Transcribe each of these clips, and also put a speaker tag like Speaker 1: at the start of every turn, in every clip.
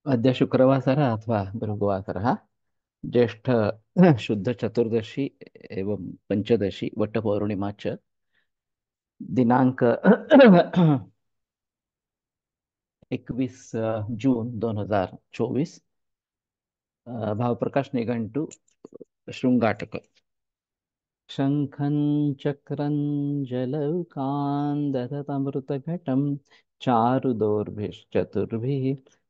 Speaker 1: अद्य शुक्रवासरः अथवा भृगुवासरः ज्येष्ठ शुद्ध चतुर्दशी एवं पंचदशी वट्टपौर्णिमा च दिनांक 21 जून 2024। भावप्रकाश निघंटु शृंगाटक। शङ्खं चक्रं जलौकान् चारुदोर्भिश्चतुर्भिः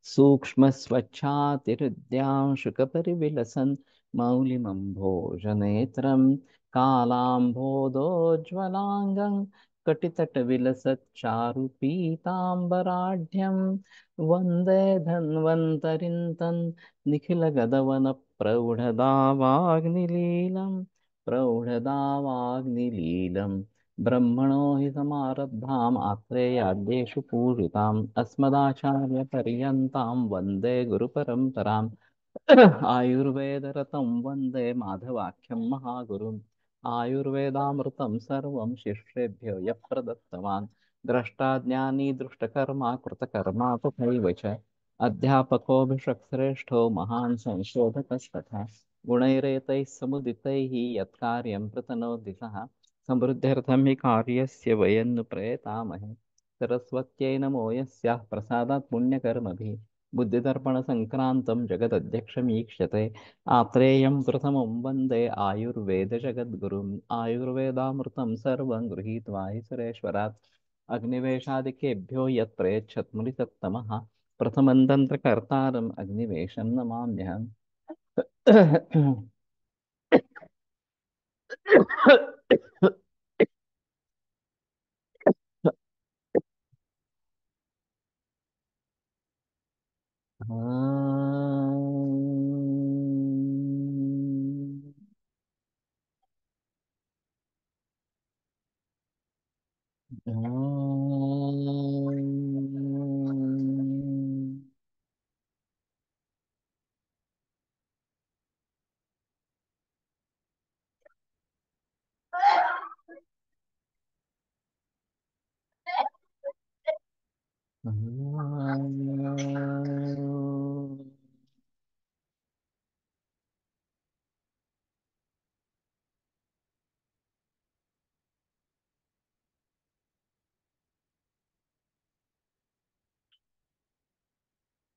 Speaker 1: सूक्ष्मस्वच्छातिहृद्यां शुकपरिविलसन् मौलिमम्भोजनेत्रं कालाम्भोदोज्ज्वलाङ्गं कटितटविलसच्चारुपीताम्बराढ्यं वन्दे धन्वन्तरिं तं निखिलगदवनप्रौढदावाग्निलीलम् प्रौढदावाग्निलीलम् ब्रह्मणो हि समारब्धाम् आत्रेयाद्येषु पूजिताम् अस्मदाचार्यपर्यन्तां वन्दे गुरुपरम्पराम्। आयुर्वेदरतं वन्दे माधवाख्यं महागुरुम्। आयुर्वेदामृतं सर्वं शिष्येभ्यो यः प्रदत्तवान् द्रष्टाज्ञानी दृष्टकर्मा कृतकर्मा तथैव च अध्यापकोऽभिषक्श्रेष्ठो महान् संशोधकस्तथा गुणैरेतैः समुदितैः यत्कार्यं प्रतनोति सः समृद्ध्यर्थं हि कार्यस्य वयं नु प्रयतामहे। सरस्वत्यै नमो यस्याः प्रसादात् पुण्यकर्मभिः बुद्धिदर्पणसङ्क्रान्तं जगदध्यक्षमीक्ष्यते आत्रेयं प्रथमं वन्दे आयुर्वेदजगद्गुरुम्। आयुर्वेदामृतं सर्वं गृहीत्वा हि सुरेश्वरात् अग्निवेशादिकेभ्यो यत् प्रयच्छत् मुनिसत्तमः प्रथमं तन्त्रकर्तारम् अग्निवेशं नमाम्यहम्।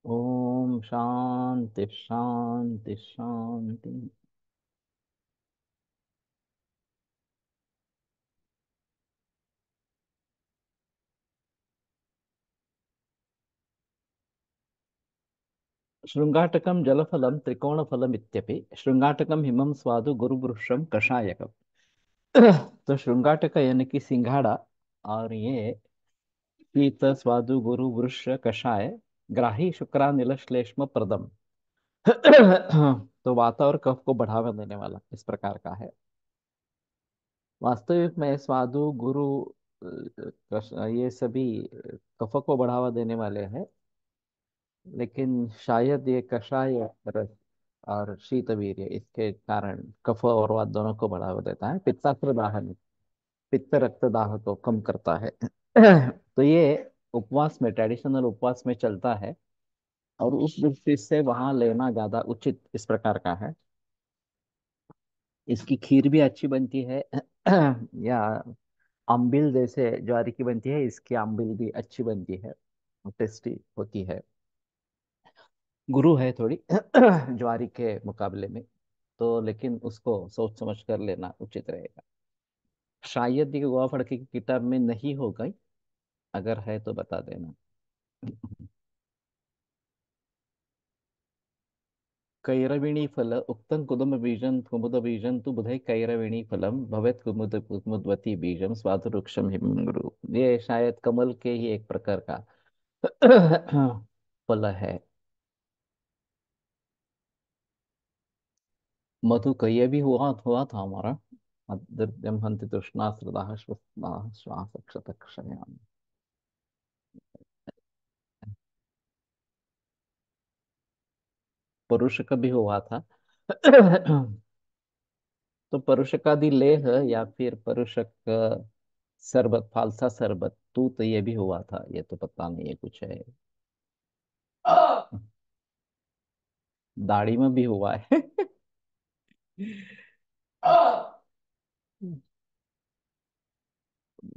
Speaker 1: ओम शांति शांति शांति। शृंगाटकम जलफलम त्रिकोणफलमित्यपि शृंगाटकम हिमम स्वादु गुरुवृक्षम कषायकम। तो शृंगाटक यानी कि सिंघाड़ा, और ये पीत स्वादु गुरु वृक्ष कषाय ग्राही शुक्रानिल श्लेष्म प्रदम। तो वाता और कफ को बढ़ावा देने वाला इस प्रकार का है। वास्तविक में स्वादु गुरु ये सभी कफ को बढ़ावा देने वाले हैं, लेकिन शायद ये कषाय रस और शीतवीर्य इसके कारण कफ और वात दोनों को बढ़ावा देता है। पित्तास्त्र दाह में पित्त रक्त दाह को कम करता है। तो ये उपवास में, ट्रेडिशनल उपवास में चलता है, और उस दृष्टि से वहां लेना ज्यादा उचित इस प्रकार का है। इसकी खीर भी अच्छी बनती है। या अम्बिल जैसे ज्वारी की बनती है, इसकी अम्बिल भी अच्छी बनती है, टेस्टी होती है। गुरु है थोड़ी ज्वारी के मुकाबले में, तो लेकिन उसको सोच समझ कर लेना उचित रहेगा। शायद ये गोवा फड़के की किताब में नहीं होगा, अगर है तो बता देना। कैरविणी फल उक्तं कुदुम बीजं कुमुद बीजं तु बुधै कैरविणी फलम भवेत कुमुद कुमुदवती बीजम स्वादुरुक्षम हिमंगुरु। ये शायद कमल के ही एक प्रकार का फल है। मधु का ये भी हुआ था हमारा। द्रव्यम हन्ति तृष्णास्त्रदाः श्वसनाः श्वासक्षतक्षयामि। परुष का भी हुआ था। तो परुषकादि लेह या फिर परुषक शरबत, फालसा शरबत, तू तो ये भी हुआ था, ये तो पता नहीं है कुछ है। दाढ़ी में भी हुआ है।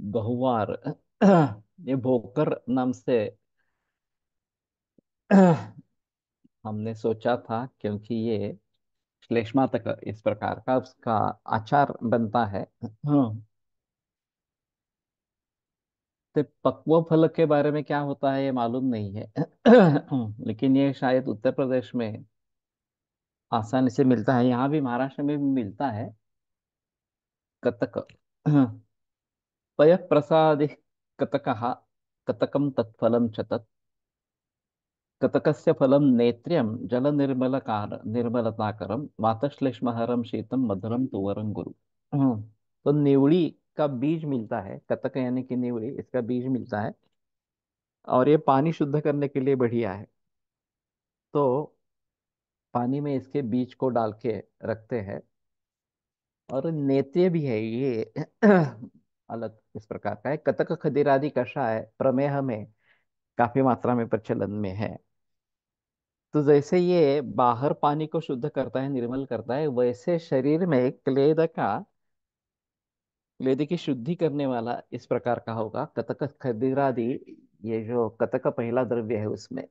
Speaker 1: बहुवार। ये भोकर नाम से हमने सोचा था, क्योंकि ये श्लेष्मा तक इस प्रकार का उसका अचार बनता है। हाँ। तो पक्व फल के बारे में क्या होता है ये मालूम नहीं है। लेकिन ये शायद उत्तर प्रदेश में आसानी से मिलता है, यहाँ भी महाराष्ट्र में भी मिलता है। कतक। पय प्रसादि कतकः, कतकं तत्फलं च तत्। कतकस्य फलं नेत्र्यं निर्मलताकरं वातश्लेष्महरं शीतम मधुरम तुवरं गुरु। हम्म, तो नेवड़ी का बीज मिलता है, कतक यानी कि नेवड़ी, इसका बीज मिलता है। और ये पानी शुद्ध करने के लिए बढ़िया है। तो पानी में इसके बीज को डाल के रखते हैं। और नेत्य भी है ये। अलग इस प्रकार का है। कतक खदिरादि कषाय प्रमेह में काफी मात्रा में प्रचलन में है। तो जैसे ये बाहर पानी को शुद्ध करता है, निर्मल करता है, वैसे शरीर में क्लेद की शुद्धि करने वाला इस प्रकार का होगा कतक खदिरादि। ये जो कतक पहला द्रव्य है उसमें।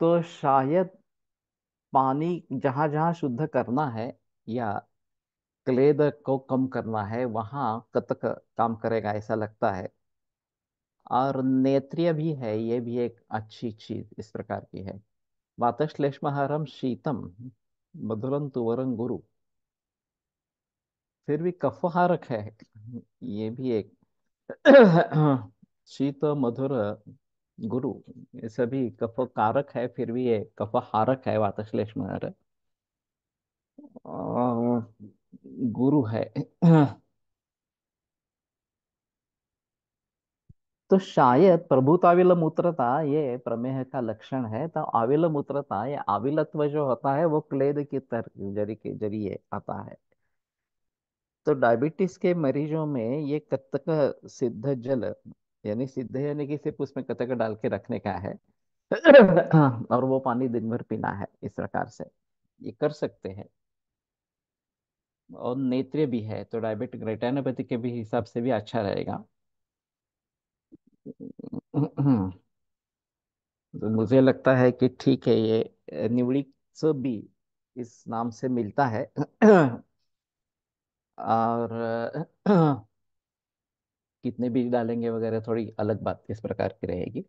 Speaker 1: तो शायद पानी जहां जहां शुद्ध करना है या क्लेद को कम करना है, वहां कतक काम करेगा ऐसा लगता है। और नेत्रिय भी है, ये भी एक अच्छी चीज इस प्रकार की है। वातश्लेष्महरम शीतम मधुरं तुवरं गुरु। फिर भी कफहारक है ये भी एक। शीत मधुर गुरु, ये सभी कफ कारक है, फिर भी ये कफ हारक है वातश्लेष्महर। और गुरु है। तो शायद प्रभुताविल मूत्रता ये प्रमेह का लक्षण है। तो आविल मूत्रता, ये आविलत्व जो होता है वो क्लेद की जरी के जरिए आता है। तो डायबिटीज के मरीजों में ये कतक सिद्ध जल, यानी सिद्ध यानी कि सिर्फ उसमें कतक डाल के रखने का है। और वो पानी दिन भर पीना है इस प्रकार से ये कर सकते हैं। और नेत्र भी है, तो डायबिटिक रेटिनोपैथी के भी हिसाब से भी अच्छा रहेगा। तो मुझे लगता है कि ठीक है, ये निवड़ी सब भी इस नाम से मिलता है। और कितने बीज डालेंगे वगैरह थोड़ी अलग बात इस प्रकार की रहेगी।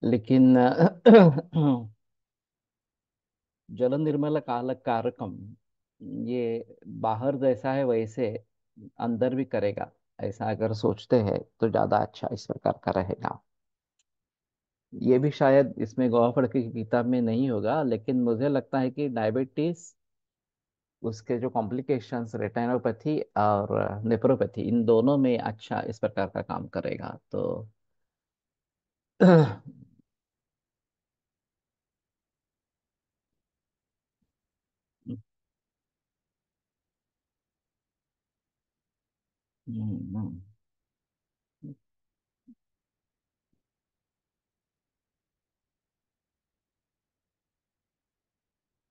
Speaker 1: लेकिन जल निर्मल काल कारकम, ये बाहर जैसा है वैसे अंदर भी करेगा, ऐसा अगर सोचते हैं तो ज्यादा अच्छा इस प्रकार का रहेगा। ये भी शायद इसमें गवाफड़ की किताब में नहीं होगा, लेकिन मुझे लगता है कि डायबिटीज, उसके जो कॉम्प्लिकेशंस रेटिनोपैथी और नेफ्रोपैथी, इन दोनों में अच्छा इस प्रकार का काम करेगा। तो हम्म,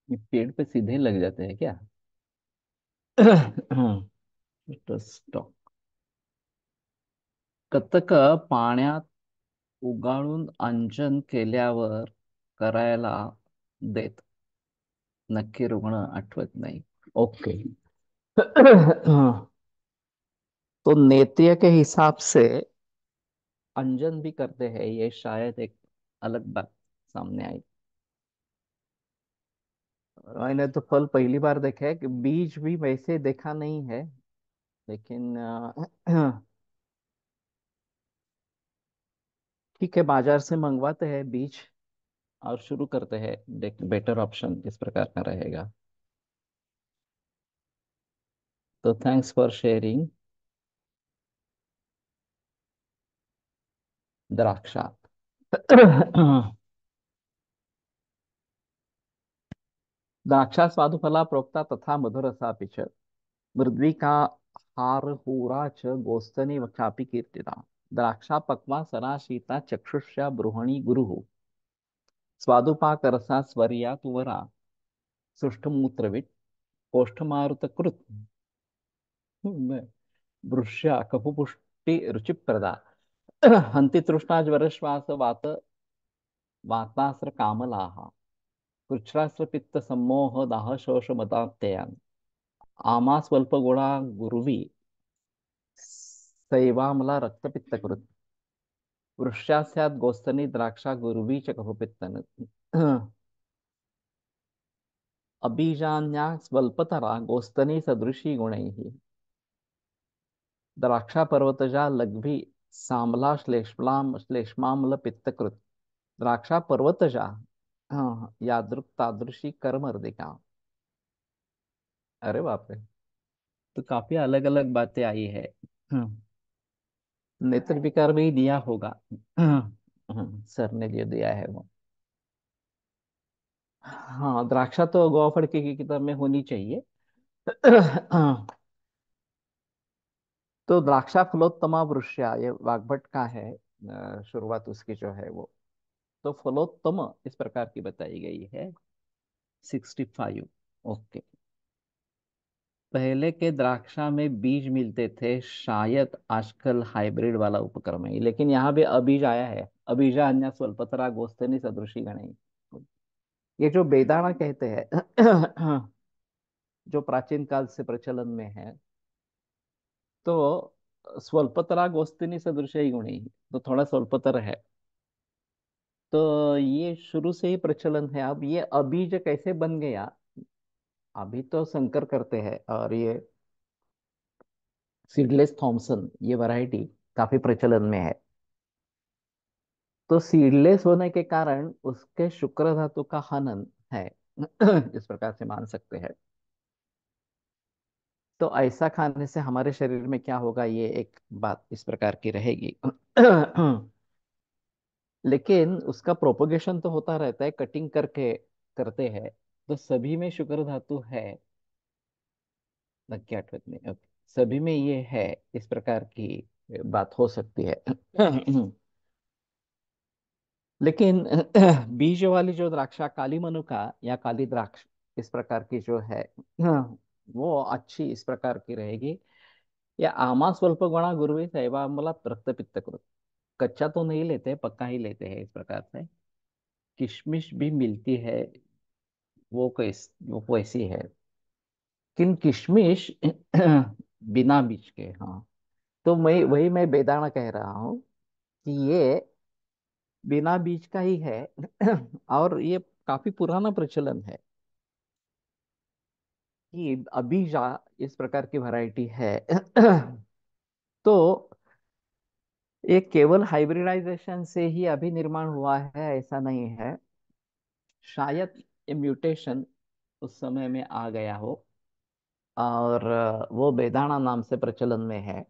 Speaker 1: ये पेड़ पे सीधे लग जाते हैं क्या? स्टॉक। कतक पाण्यात उगाळून अंजन केल्यावर करायला देत, नक्की रुग्ण आठवत नाही। ओके। तो नेत्रिय के हिसाब से अंजन भी करते हैं, ये शायद एक अलग बात सामने आई। मैंने तो फल पहली बार देखा है, कि बीज भी वैसे देखा नहीं है। लेकिन ठीक है, बाजार से मंगवाते हैं बीज और शुरू करते हैं। देख, बेटर ऑप्शन इस प्रकार का रहेगा। तो थैंक्स फॉर शेयरिंग। द्राक्षा। द्राक्षा स्वादुफला प्रोक्ता तथा मधुरसापि च, मृद्विका हारहूरा च गोस्तनी वक्षापि कीर्तिता। द्राक्षा पक्वा सना शीता चक्षुष्या बृहणी गुरु। स्वादुपाक रसा स्वर्या तुवरा सुष्ठमूत्रवित् कोष्ठमारुतकृत वृष्या कफुपुष्टि रुचिप्रदा हन्ति तृष्णाज्वरश्वास वात वातास्र कामलाः कृच्छ्रास्त्र पित्त सम्मोह दाह शोष मदात्ययन आमा स्वल्प गुणा गुरुवी सैवामला रक्तपित्तकृत वृक्षा स्यात् गोस्तनी द्राक्षा गुरुवी च कफपित्तन अबीजान्या स्वल्पतरा गोस्तनी सदृशी गुणैः द्राक्षा पर्वतजा लग्भि सामला श्लेष्माम्ल पित्तकृत द्राक्षा पर्वतजा हाँ यादृक तादृशी कर्मर्दिका। अरे बाप रे, तो काफी अलग अलग बातें आई है। नेत्र विकार में ही दिया होगा। सर ने जो दिया है वो। हाँ, द्राक्षा तो गौफड़ की किताब में होनी चाहिए। तो द्राक्षा फलोत्तमा वृष्या, ये वाग्भट का है। शुरुआत उसकी जो है वो। तो फलोत्तम इस प्रकार की बताई गई है। 65। ओके। पहले के द्राक्षा में बीज मिलते थे, शायद आजकल हाइब्रिड वाला उपक्रम है, लेकिन यहाँ भी अबीज आया है। अबीजा अन्य स्वल्पतरा गोस्तनी सदृशी गणई। ये जो बेदाना कहते हैं जो प्राचीन काल से प्रचलन में है, तो स्वल्पतरा गोस्तिनी सदृश ही गुणी, तो थोड़ा स्वल्पतर है। तो ये शुरू से ही प्रचलन है। अब ये अबीज कैसे बन गया, अभी तो संकर करते हैं। और ये सीडलेस थॉमसन ये वैरायटी काफी प्रचलन में है। तो सीडलेस होने के कारण उसके शुक्र धातु का हनन है। इस प्रकार से मान सकते हैं। तो ऐसा खाने से हमारे शरीर में क्या होगा, ये एक बात इस प्रकार की रहेगी। लेकिन उसका प्रोपोगेशन तो होता रहता है, कटिंग करके करते हैं। तो सभी में शुक्र धातु है। नक्की आठवत में ओके, सभी में ये है। इस प्रकार की बात हो सकती है। लेकिन बीज वाली जो द्राक्षा काली मनुका या काली द्राक्ष इस प्रकार की जो है, वो अच्छी इस प्रकार की रहेगी। या आमा स्वल्प गुणा गुरुवे सैवामला रक्त पित्त कृत। कच्चा तो नहीं लेते, पक्का ही लेते हैं इस प्रकार से। किशमिश भी मिलती है, वो वैसी है। किन किशमिश बिना बीज के, हाँ। तो मैं बेदाना कह रहा हूँ कि ये बिना बीज का ही है। और ये काफी पुराना प्रचलन है कि अबीजा इस प्रकार की वैरायटी है। तो ये केवल हाइब्रिडाइजेशन से ही अभी निर्माण हुआ है ऐसा नहीं है। शायद ये म्यूटेशन उस समय में आ गया हो, और वो बेदाना नाम से प्रचलन में है।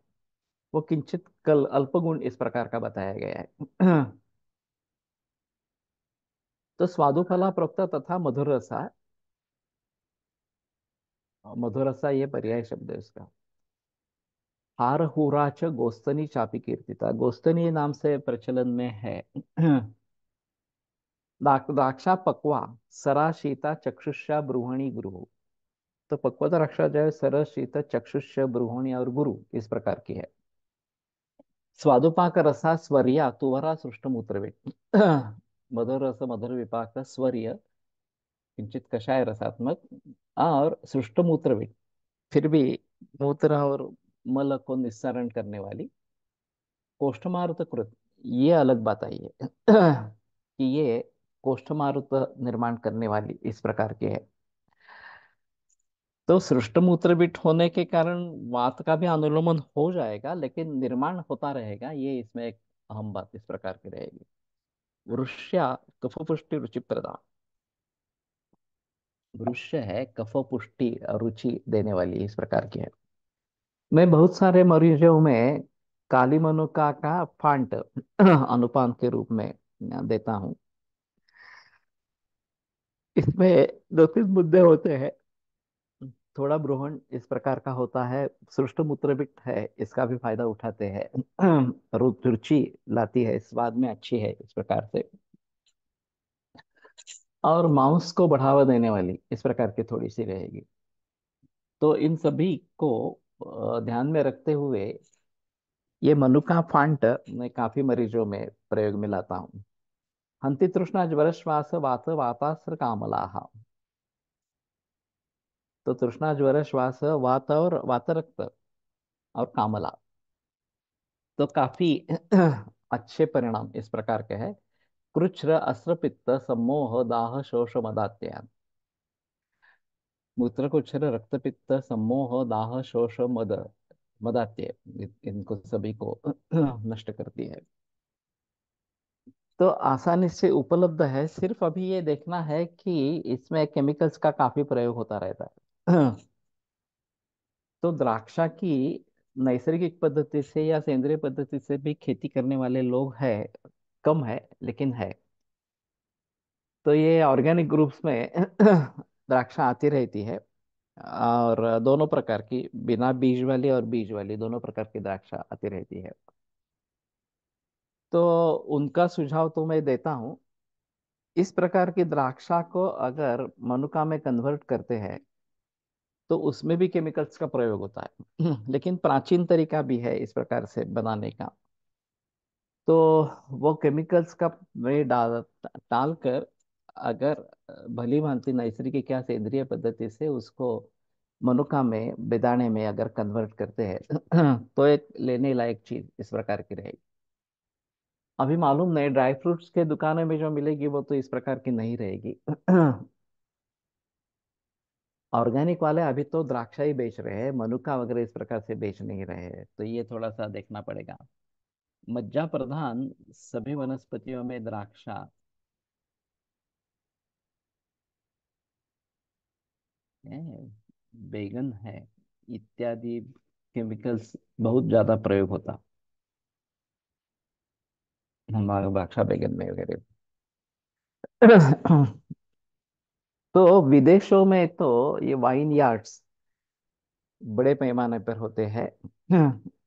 Speaker 1: वो किंचित कल अल्पगुण इस प्रकार का बताया गया है। तो स्वादुफला प्रोक्त तथा मधुर रसा। मधुर रसा ये पर्याय शब्द है उसका। हार हुराच गोस्तनी चापी कीर्तिता, गोस्तनी नाम से प्रचलन में है। द्राक्षा पक्वा सरा शीता चक्षुषा ब्रूहणी गुरु। तो पक्वता द्राक्षा जो है सरस शीत चक्षुष ब्रूहणी और गुरु इस प्रकार की है। स्वादुपाक रसा स्वर्या तुवरा सृष्टमूत्रवे। मधुर रस मधुर विपाक स्वर्य किंचित कषाय रसात्मक और सृष्टमूत्रवे, फिर भी मूत्र और मल को निस्सारण करने वाली कोष्ठमारुत कृत। ये अलग बात आई है। कि ये कोष्ठमारुत निर्माण करने वाली इस प्रकार की है। तो सृष्ट मूत्रविट होने के कारण वात का भी अनुलोमन हो जाएगा, लेकिन निर्माण होता रहेगा। ये इसमें एक अहम बात इस प्रकार की रहेगी। वृष्या कफ पुष्टि रुचि प्रदा। वृक्ष है कफ पुष्टि और रुचि देने वाली इस प्रकार की है। मैं बहुत सारे मरीजों में काली मनुका का फांट अनुपान के रूप में देता हूँ। इसमें दो तीन मुद्दे होते हैं। थोड़ा ब्रोहन इस प्रकार का होता है, सृष्ट मूत्रविट है, इसका भी फायदा उठाते हैं। रुचि लाती है, स्वाद में अच्छी है इस प्रकार से। और मांस को बढ़ावा देने वाली इस प्रकार की थोड़ी सी रहेगी। तो इन सभी को ध्यान में रखते हुए ये मनुका फांट मैं काफी मरीजों में प्रयोग में लाता हूँ। हंति तृष्णा ज्वर श्वास वात वातास्र कामलाह। तो तृष्णा ज्वर श्वास वात और वात रक्त और कामला, तो काफी अच्छे परिणाम इस प्रकार के हैं। कृच्छ्र अस्र पित्त सम्मोह दाह शोष मदात्य। मूत्रकुच्छ्र रक्त पित्त सम्मोह दाह शोष मद मदात्य इनको सभी को नष्ट करती है। तो आसानी से उपलब्ध है, सिर्फ अभी ये देखना है कि इसमें केमिकल्स का काफी प्रयोग होता रहता है। तो द्राक्षा की नैसर्गिक पद्धति से या सेंद्रिय पद्धति से भी खेती करने वाले लोग हैं, कम है लेकिन है। तो ये ऑर्गेनिक ग्रुप्स में द्राक्षा आती रहती है, और दोनों प्रकार की, बिना बीज वाली और बीज वाली दोनों प्रकार की द्राक्षा आती रहती है। तो उनका सुझाव तो मैं देता हूँ। इस प्रकार की द्राक्षा को अगर मनुका में कन्वर्ट करते हैं तो उसमें भी केमिकल्स का प्रयोग होता है। लेकिन प्राचीन तरीका भी है इस प्रकार से बनाने का। तो वो केमिकल्स का वे डालकर अगर भली भांति नैसर्गिक या सेंद्रिय पद्धति से उसको मनुका में बेदाणे में अगर कन्वर्ट करते हैं तो एक लेने लायक चीज इस प्रकार की रहेगी। अभी मालूम नहीं, ड्राई फ्रूट्स के दुकानों में जो मिलेगी वो तो इस प्रकार की नहीं रहेगी। ऑर्गेनिक वाले अभी तो द्राक्षा ही बेच रहे हैं, मनुका वगैरह इस प्रकार से बेच नहीं रहे हैं, तो ये थोड़ा सा देखना पड़ेगा। मज्जा प्रधान सभी वनस्पतियों में द्राक्षा है, बैगन है इत्यादि केमिकल्स बहुत ज्यादा प्रयोग होता हमारे द्राक्षा बैगन में वगैरह। तो विदेशों में तो ये वाइन यार्ड्स बड़े पैमाने पर होते हैं।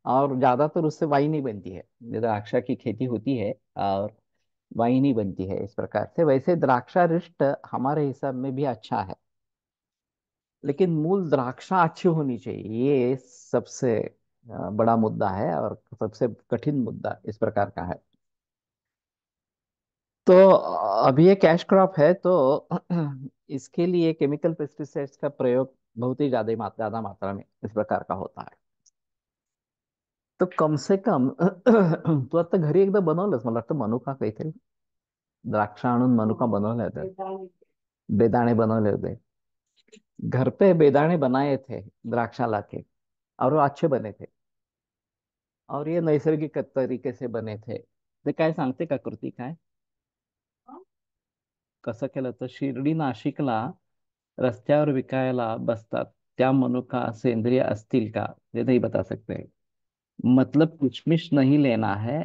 Speaker 1: और ज्यादातर उससे वाइन ही बनती है। द्राक्षा की खेती होती है और वाइन ही बनती है इस प्रकार से। वैसे द्राक्षारिष्ट हमारे हिसाब में भी अच्छा है, लेकिन मूल द्राक्षा अच्छी होनी चाहिए, ये सबसे बड़ा मुद्दा है और सबसे कठिन मुद्दा इस प्रकार का है। तो अभी ये कैश क्रॉप है, तो इसके लिए केमिकल पेस्टिसाइड्स का प्रयोग बहुत ही ज्यादा मात्रा में इस प्रकार का होता है। तो कम से कम तू आता घरी एकदा बनवलंस, मला वाटतं मनुका काहीतरी द्राक्ष आणून मनुका बनवले होते, बेदाणे बनवले होते। घर पे बेदाणे बनाए थे द्राक्षा लाके, और वो अच्छे बने थे, और ये नैसर्गिक तरीके से बने थे। ते काय सांगते का कृती काय कसं केलं तर शिर्डी नाशिकला रस्त्यावर विकायला बसतात त्या मनुका सेंद्रिय असतील का, ये नहीं बता सकते। मतलब किशमिश नहीं लेना है,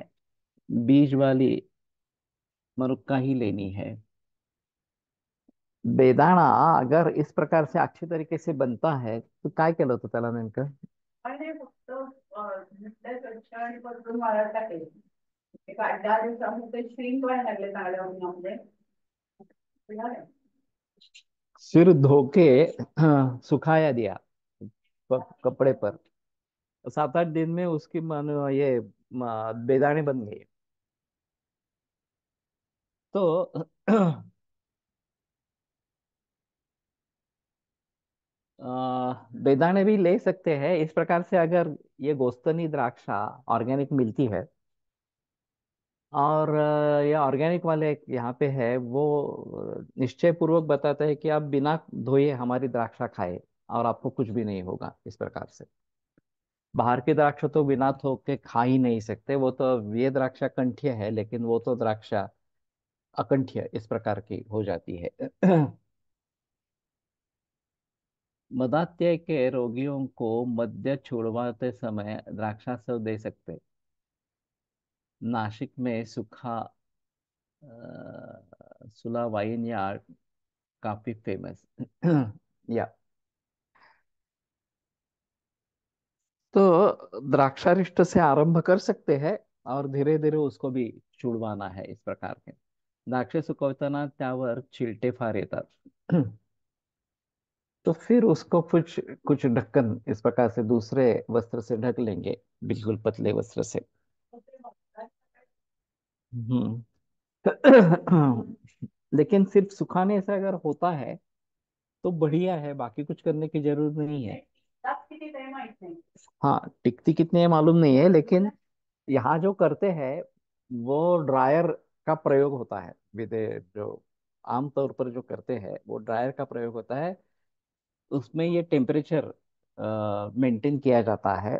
Speaker 1: बीज वाली मनुका ही लेनी है। बेदाणा अगर इस प्रकार से अच्छे तरीके से बनता है तो काय केलं होतं त्याला नेमकं? आणि फक्त धुतलं स्वच्छ आणि परतून वाळत टाकले. एक 8-10 दिवसामध्ये श्रिंक व्हायला लागले चांगल्या उन्हामध्ये. फिर धो के सुखाया दिया कपड़े पर। 7-8 दिन में उसकी ये बेदाने बन गए। तो बेदाने भी ले सकते हैं इस प्रकार से, अगर ये गोस्तनी द्राक्षा ऑर्गेनिक मिलती है। और ये ऑर्गेनिक वाले एक यहाँ पे है, वो निश्चय पूर्वक बताता है कि आप बिना धोए हमारी द्राक्षा खाए और आपको कुछ भी नहीं होगा इस प्रकार से। बाहर की द्राक्षा तो बिना धो के खा ही नहीं सकते, वो तो ये द्राक्षा कंठ्य है, लेकिन वो तो द्राक्षा अकंठ्य इस प्रकार की हो जाती है। मदात्य के रोगियों को मद्य छुड़वाते समय द्राक्षास्व दे सकते। नासिक में सूखा सुला वाइन यार्ड काफी फेमस। या तो द्राक्षारिष्ट से आरंभ कर सकते हैं और धीरे धीरे उसको भी छुड़वाना है इस प्रकार के। द्राक्षे सुकवताना त्यावर चिलटे फार येतात. तो फिर उसको कुछ कुछ ढक्कन इस प्रकार से दूसरे वस्त्र से ढक लेंगे, बिल्कुल पतले वस्त्र से। हम्म। लेकिन सिर्फ सुखाने से अगर होता है तो बढ़िया है, बाकी कुछ करने की जरूरत नहीं है। हाँ, टिकती कितनी है मालूम नहीं है, लेकिन यहाँ जो करते हैं वो ड्रायर का प्रयोग होता है। विदे जो आमतौर पर जो करते हैं वो ड्रायर का प्रयोग होता है। उसमें ये टेम्परेचर मेंटेन किया जाता है।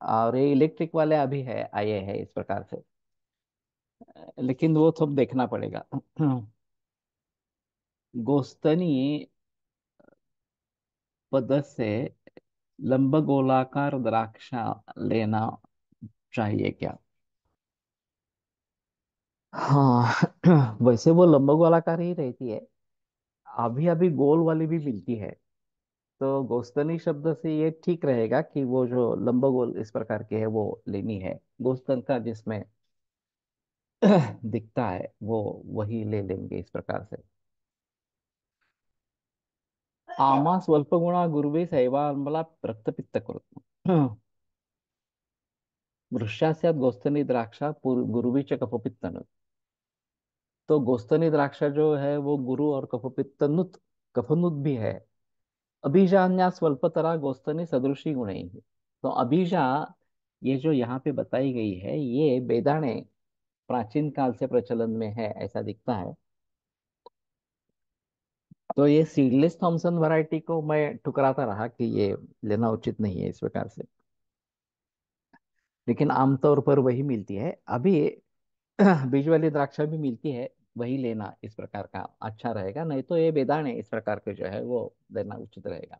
Speaker 1: और ये इलेक्ट्रिक वाले अभी है आए हैं इस प्रकार से, लेकिन वो सब देखना पड़ेगा। गोस्तनी पद्धत से लंबगोलाकार द्राक्षा लेना चाहिए क्या? हाँ, वैसे वो लंबगोलाकार ही रहती है। अभी अभी गोल वाली भी मिलती है। तो गोस्तनी शब्द से ये ठीक रहेगा कि वो जो लंबगोल इस प्रकार की है वो लेनी है। गोस्तन का जिसमें दिखता है वो वही ले लेंगे इस प्रकार से। आमा स्वल्प गुणा गुरुवे सैवाम्बला रक्तपित्त करो। वृक्षास्यात गोस्तनी द्राक्षा गुरुवी च कफपित्तन। तो गोस्तनी द्राक्षा जो है वो गुरु और कफपित्तनुत, कफनुत भी है। अभिजान्या स्वल्पतरा गोस्तनी सदृशी गुण ही। तो अभिजा, ये जो यहाँ पे बताई गई है ये बेदाणे प्राचीन काल से प्रचलन में है ऐसा दिखता है। तो ये सीडलेस थॉमसन वैरायटी को मैं ठुकराता रहा कि ये लेना उचित नहीं है इस प्रकार से। लेकिन आमतौर पर वही मिलती है अभी। बीज वाली द्राक्षा भी मिलती है, वही लेना इस प्रकार का अच्छा रहेगा। नहीं तो ये बेदाणे इस प्रकार के जो है वो लेना उचित रहेगा।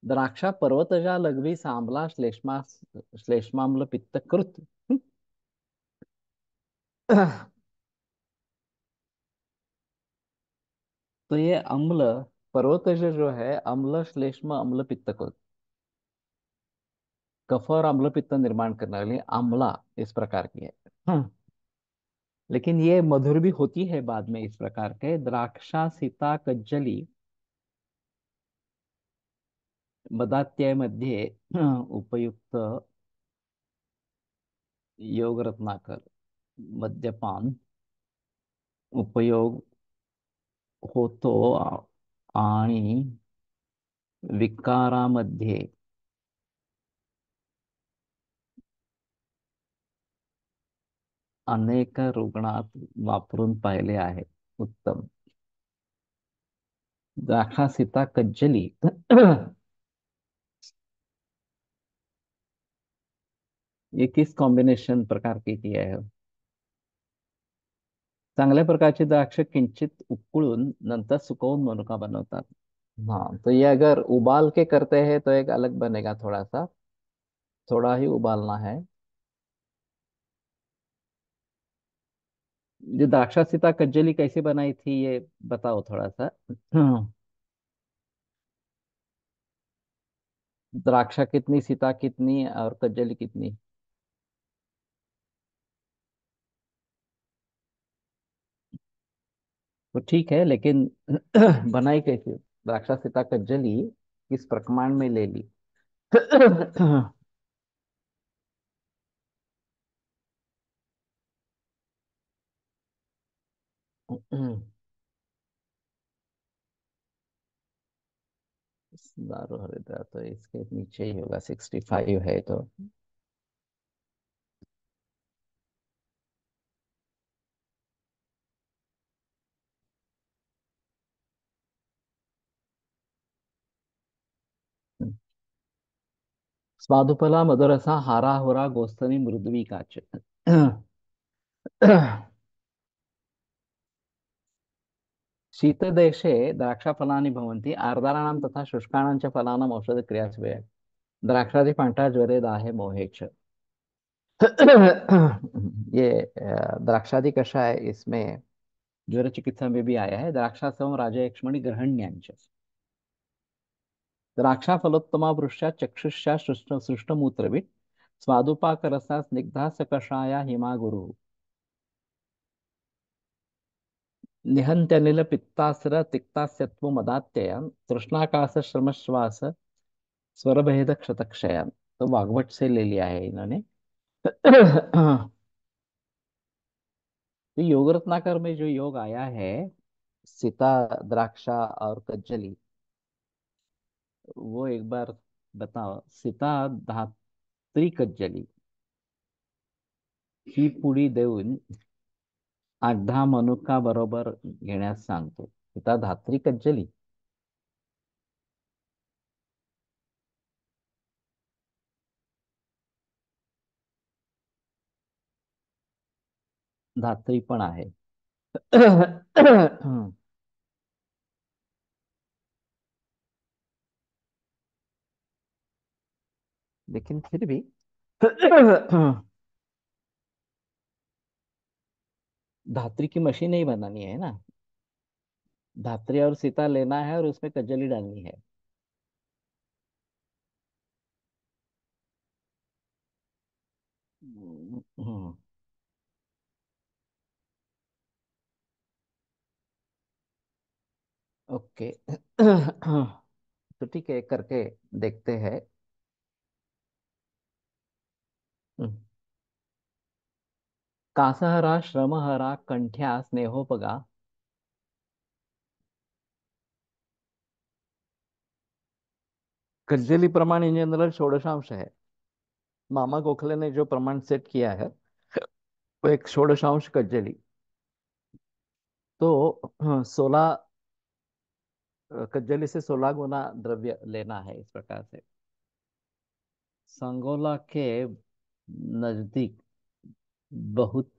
Speaker 1: द्राक्षा पर्वतजा लघवी सांबला श्लेष्माम्ल पित्त कृत। तो ये अम्ल, पर्वतज जो है अम्ल श्लेष्म अम्ल पित्त कृत, कफ और अम्ल पित्त निर्माण करने वाली आम्ला इस प्रकार की है। हम्म, लेकिन ये मधुर भी होती है बाद में इस प्रकार के। द्राक्षा सीता कज्जली मदात्याय मध्ये उपयुक्त योग रत्नाकर मद्यपान उपयोग होतो आणि विकारामध्ये अनेक रुग्णात वापरून पाहिले आहे। उत्तम। द्राक्षा सीता कज्जली ये किस कॉम्बिनेशन प्रकार की है? चांगल्या प्रकारचे द्राक्ष किंचित उकळून नंतर सुकवून मनुका बनवतात। हाँ, तो ये अगर उबाल के करते हैं तो एक अलग बनेगा थोड़ा सा, थोड़ा ही उबालना है। ये द्राक्षा सीता कज्जली कैसे बनाई थी ये बताओ थोड़ा सा। द्राक्षा कितनी, सीता कितनी और कज्जली कितनी? तो ठीक है, लेकिन बनाई कैसे द्राक्षा सीता कज्जली, किस प्रमाण में ले ली? दारू हरिद्रा तो इसके नीचे ही होगा, 65 है तो। स्वादुपला मधुरसा हारा होरा गोस्तनी मृदुवी काच। शीतदेशे द्राक्षफलानि भवन्ति आर्द्राणां तथा शुष्काणां च फलानाम् औषधक्रियासु। द्राक्षादि पांठा ज्वरे दाहे मोहे च। ये द्राक्षादि कषाय इसमें ज्वर चिकित्सा में भी आया है। द्राक्षासवं राजयक्ष्मणि ग्रहण्यांच। द्राक्षा फलोत्तमा वृक्षा चक्षुषा सृष्टमूत्रवित् स्वादुपाक रसा स्निग्धा सकषाया हिमा गुरु। निहंत्यनिल पित्तासुर तिक्तास्यत्व मदात्ययन तृष्णाकाश श्रमश्वास स्वरभेद क्षतक्षयन। तो भागवत से ले लिया है इन्होंने। तो योग रत्नाकर में जो योग आया है, सीता, द्राक्षा और कज्जली, वो एक बार बताओ। सीता धात्री कज्जली ही पुडी देऊन आढा मनुका बरोबर घेण्यास सांगतो। सीता धात्री कज्जली, धात्री पण आहे. लेकिन फिर भी धात्री की मशीन नहीं बनानी है ना। धात्री और सीता लेना है और उसमें कज्जली डालनी है। हम्म, ओके। तो ठीक है, करके देखते हैं। हम्म। कासहरा श्रमहरा कंठ्या स्नेहोपगा। कज्जली प्रमाण इन जनरल षोडशांश है। मामा गोखले ने जो प्रमाण सेट किया है वो एक षोडशांश कज्जली। तो 16, कज्जली से 16 गुना द्रव्य लेना है इस प्रकार से। संगोला के नजदीक बहुत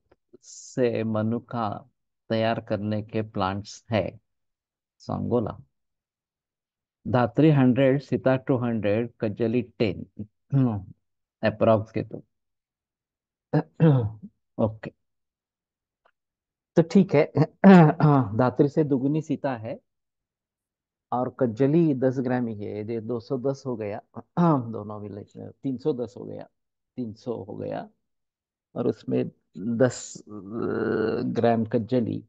Speaker 1: से मनुका तैयार करने के प्लांट्स है। संगोला। धात्री 100, सीता 200, कज्जली 10, अप्रोक्स के तो। ओके। तो ठीक है। धात्री से दुगुनी सीता है और कज्जली 10 ग्राम ही है। ये 210 हो गया। दोनों मिले 310 हो गया। 300 हो गया। और उसमें 10 ग्राम कज्जली।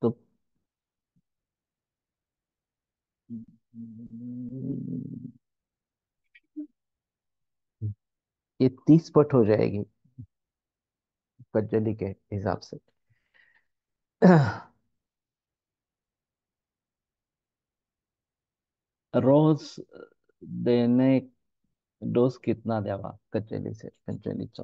Speaker 1: तो ये 30 पट हो जाएगी कज्जली के हिसाब से। रोज देने डोज कितना द्यावा कज्जलीचे, कज्जलीचा?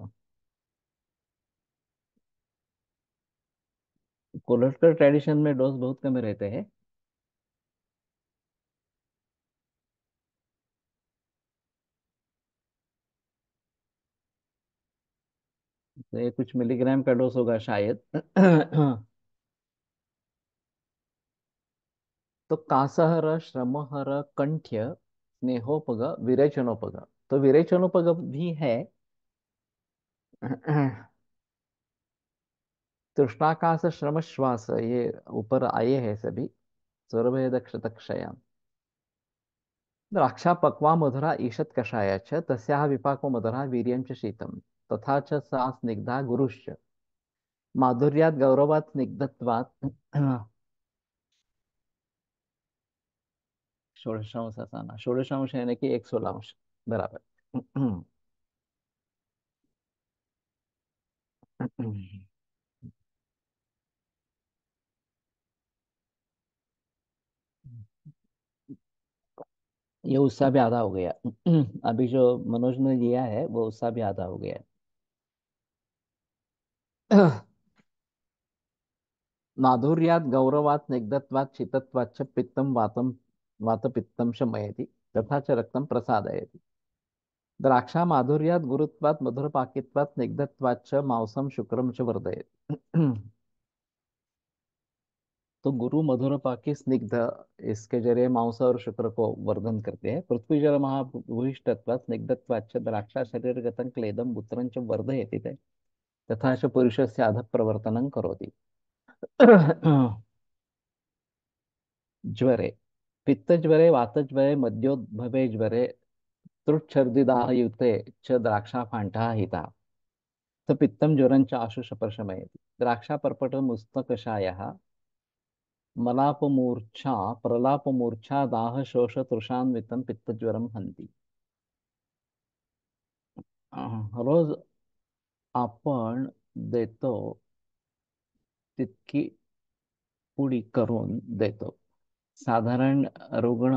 Speaker 1: कोलोस्टर ट्रेडिशन में डोज बहुत कम रहते हैं। तो ये कुछ मिलीग्राम का डोज होगा शायद। तो कासहर श्रमहर कंठ्य स्नेहोपग विरेचनोपग। तो विरेचनोपग भी है। तृष्णाकाश श्रम श्वास, ये ऊपर आए हैं सभी। स्वरभेद क्षतक्षयान्। द्राक्षा पक्वा मधुरा ईषत् कषाय च तस्याः विपाको मधुरा वीर्यं च शीतम्। तथा च सा स्निग्धा गुरुश्च माधुर्यात् गौरवात् स्निग्धत्वात्। षोडशांश असा ना, षोडशांश यानी कि 1/16 बराबर। ये उससा भी आधा हो गया। अभी जो मनोज ने दिया है वो उससा भी आधा हो गया। माधुर्यात् गौरवात् स्निग्धत्वात् शीतत्वाच्च पित्तं वातं वातपित्तं शमयति तथा च रक्तं प्रसादयति। द्राक्षा माधुर्यात् गुरुत्वात् मधुरपाकित्वात् स्निग्धत्वाच्च मांसम शुक्रम च वर्धयति। तो गुरु मधुरपाकी स्निग्ध, इसके जरिए मांस और शुक्र को वर्धन करते हैं। पृथ्वी जल महाभूयिष्ठत्वात् स्निग्धत्वाच्च द्राक्षा शरीरगतं क्लेदं मूत्रं च वर्धयति तथा च पुरुषस्य अधः प्रवर्तनं करोति। ज्वरे, पित्तज्वरे वातज्वरे मद्योद्भवे ज्वरे त्रुच्छर्दिदाहयुते च द्राक्षाफाण्डः हिता। स पित्तं ज्वरं च आशुषप्रशमयति। द्राक्षापर्पटमुष्णकषायः मलापमूर्छा प्रलापमूर्छा दाह शोष तृषान्वितं पित्तज्वरम हंती। रोज आपण देतो तितकी पुडी करून देतो. साधारण रुग्ण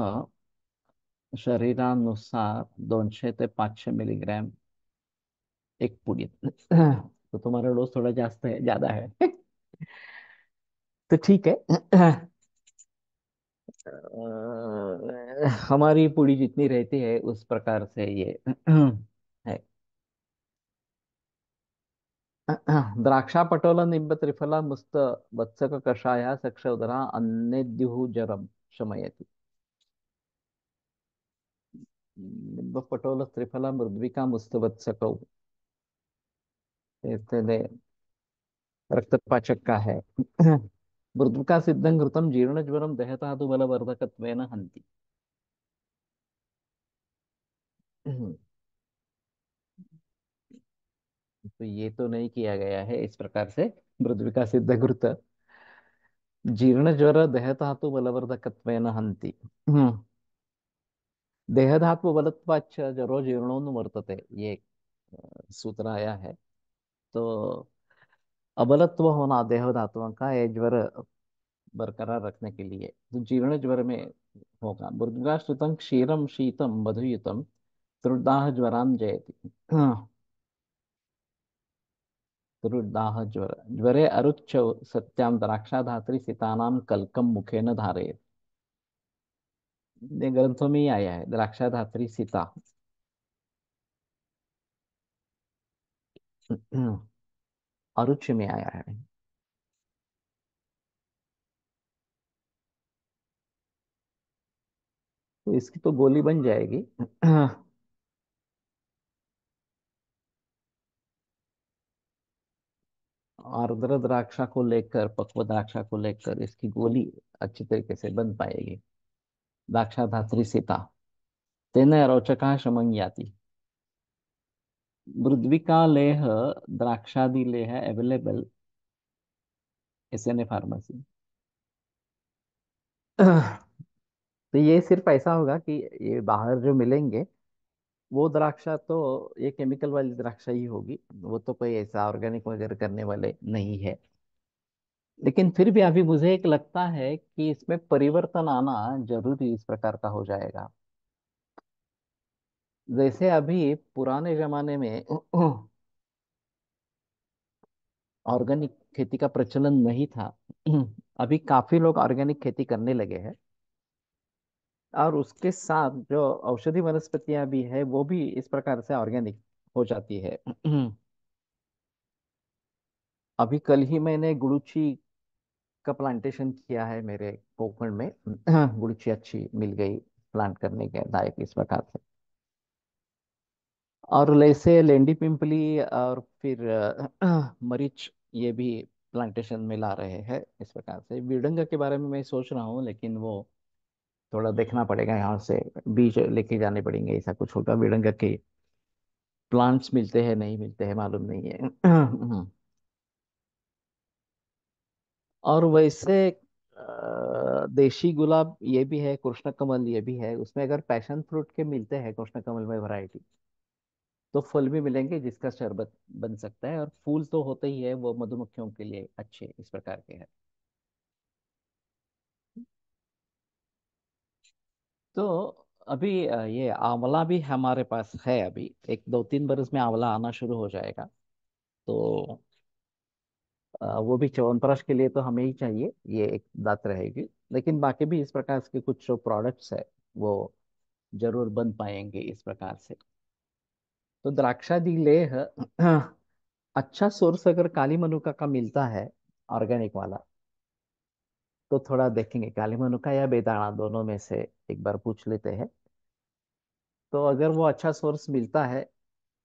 Speaker 1: शरीरानुसार 200 ते 500 मिलीग्राम एक पुडी. तो तुम्हारा डोज थोड़ा जास्त है, ज्यादा है. तो ठीक है. हमारी पुड़ी जितनी रहती है उस प्रकार से ये है. द्राक्षा पटोला निंब त्रिफला मुस्त वत्सक कषाय सक्ष उदरा अन्नेद्युः जरम शमयति. निंब पटोल त्रिफला मृद्विका मुस्त वत्सकौ. तेने रक्तपाचक का है. मृद्विका सिद्धं घृतम जीर्ण ज्वरम दहतादु बलवर्धकत्वेन हन्ति. तो ये तो नहीं किया गया है इस प्रकार से. मृद्विका सिद्ध घृत जीर्ण ज्वर देहधातु बलवर्धकत्वेन हन्ति. देहधातु बलत्वाच्च जरो जीर्णोन वर्तते. ये सूत्र आया है. तो अबलत्व होना देह धातुओं का ये ज्वर बरकरार रखने के लिए, तो जीर्ण ज्वर में होगा. मृदुगाश्रितं क्षीरम शीतम मधुयुतम त्रुदाह ज्वरान जयति. त्रुदाह ज्वर ज्वरे अरुच्च सत्यां द्राक्षाधात्री सितानां कल्कम मुखेन धारयेत्. ये ग्रंथों में ही आया है द्राक्षाधात्री सीता. अरुच में आया है. तो इसकी तो गोली बन जाएगी. आर्द्र द्राक्षा को लेकर पक्व द्राक्षा को लेकर इसकी गोली अच्छी तरीके से बन पाएगी. द्राक्षा धात्री सीता तेन रोचका शमं याति. मृद्विका लेह द्राक्षादि लेह अवेलेबल एसएनए फार्मेसी. तो ये सिर्फ ऐसा होगा कि ये बाहर जो मिलेंगे वो द्राक्षा तो ये केमिकल वाली द्राक्षा ही होगी. वो तो कोई ऐसा ऑर्गेनिक वगैरह करने वाले नहीं है. लेकिन फिर भी अभी मुझे एक लगता है कि इसमें परिवर्तन आना जरूरी इस प्रकार का हो जाएगा. जैसे अभी पुराने जमाने में ऑर्गेनिक खेती का प्रचलन नहीं था. अभी काफी लोग ऑर्गेनिक खेती करने लगे हैं. और उसके साथ जो औषधि वनस्पतियां भी है वो भी इस प्रकार से ऑर्गेनिक हो जाती है. अभी कल ही मैंने गुड़ुची का प्लांटेशन किया है मेरे कोकण में. गुड़ुची अच्छी मिल गई प्लांट करने के लायक इस प्रकार से. और जैसे लेंडी पिंपली और फिर मरीच ये भी प्लांटेशन में ला रहे हैं इस प्रकार से. बीडंगा के बारे में मैं सोच रहा हूँ लेकिन वो थोड़ा देखना पड़ेगा. यहाँ से बीज लेके जाने पड़ेंगे. ऐसा कुछ होगा. बीडंगा के प्लांट्स मिलते हैं नहीं मिलते हैं मालूम नहीं है. और वैसे देशी गुलाब ये भी है, कृष्ण कमल ये भी है. उसमें अगर पैशन फ्रूट के मिलते हैं कृष्ण कमल में वैरायटी तो फल भी मिलेंगे जिसका शरबत बन सकता है. और फूल तो होते ही है वो मधुमक्खियों के लिए अच्छे इस प्रकार के हैं. तो अभी ये आंवला भी हमारे पास है. अभी एक 2-3 बरस में आंवला आना शुरू हो जाएगा. तो वो भी च्यवनप्राश के लिए तो हमें ही चाहिए. ये एक बात रहेगी. लेकिन बाकी भी इस प्रकार के कुछ जो प्रोडक्ट्स है वो जरूर बन पाएंगे इस प्रकार से. तो द्राक्षादी लेह अच्छा सोर्स अगर काली मनुका का मिलता है ऑर्गेनिक वाला तो थोड़ा देखेंगे. काली मनुका या बेदाना दोनों में से एक बार पूछ लेते हैं. तो अगर वो अच्छा सोर्स मिलता है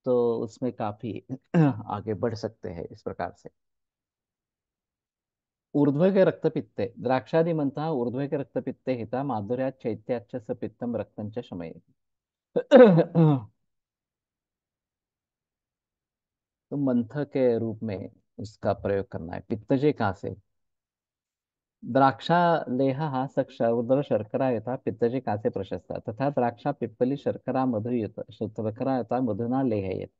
Speaker 1: तो उसमें काफी आगे बढ़ सकते हैं इस प्रकार से. ऊर्ध्व रक्तपित्ते द्राक्षादि मंथा ऊर्ध्व रक्तपित्ते हिता माधुर्यात् चैत्याच्च स पित्तम रक्तंच शमयति. तो तो मंथ के रूप में उसका प्रयोग करना है। पित्तजे कहाँ से? द्राक्षा लेह हा सक्ष उदर शर्करा यथा पित्तजे कासे प्रशस्त तथा द्राक्षा पिप्पली शर्करा मधुयुत शर्करा यथा मधुना लेहयेत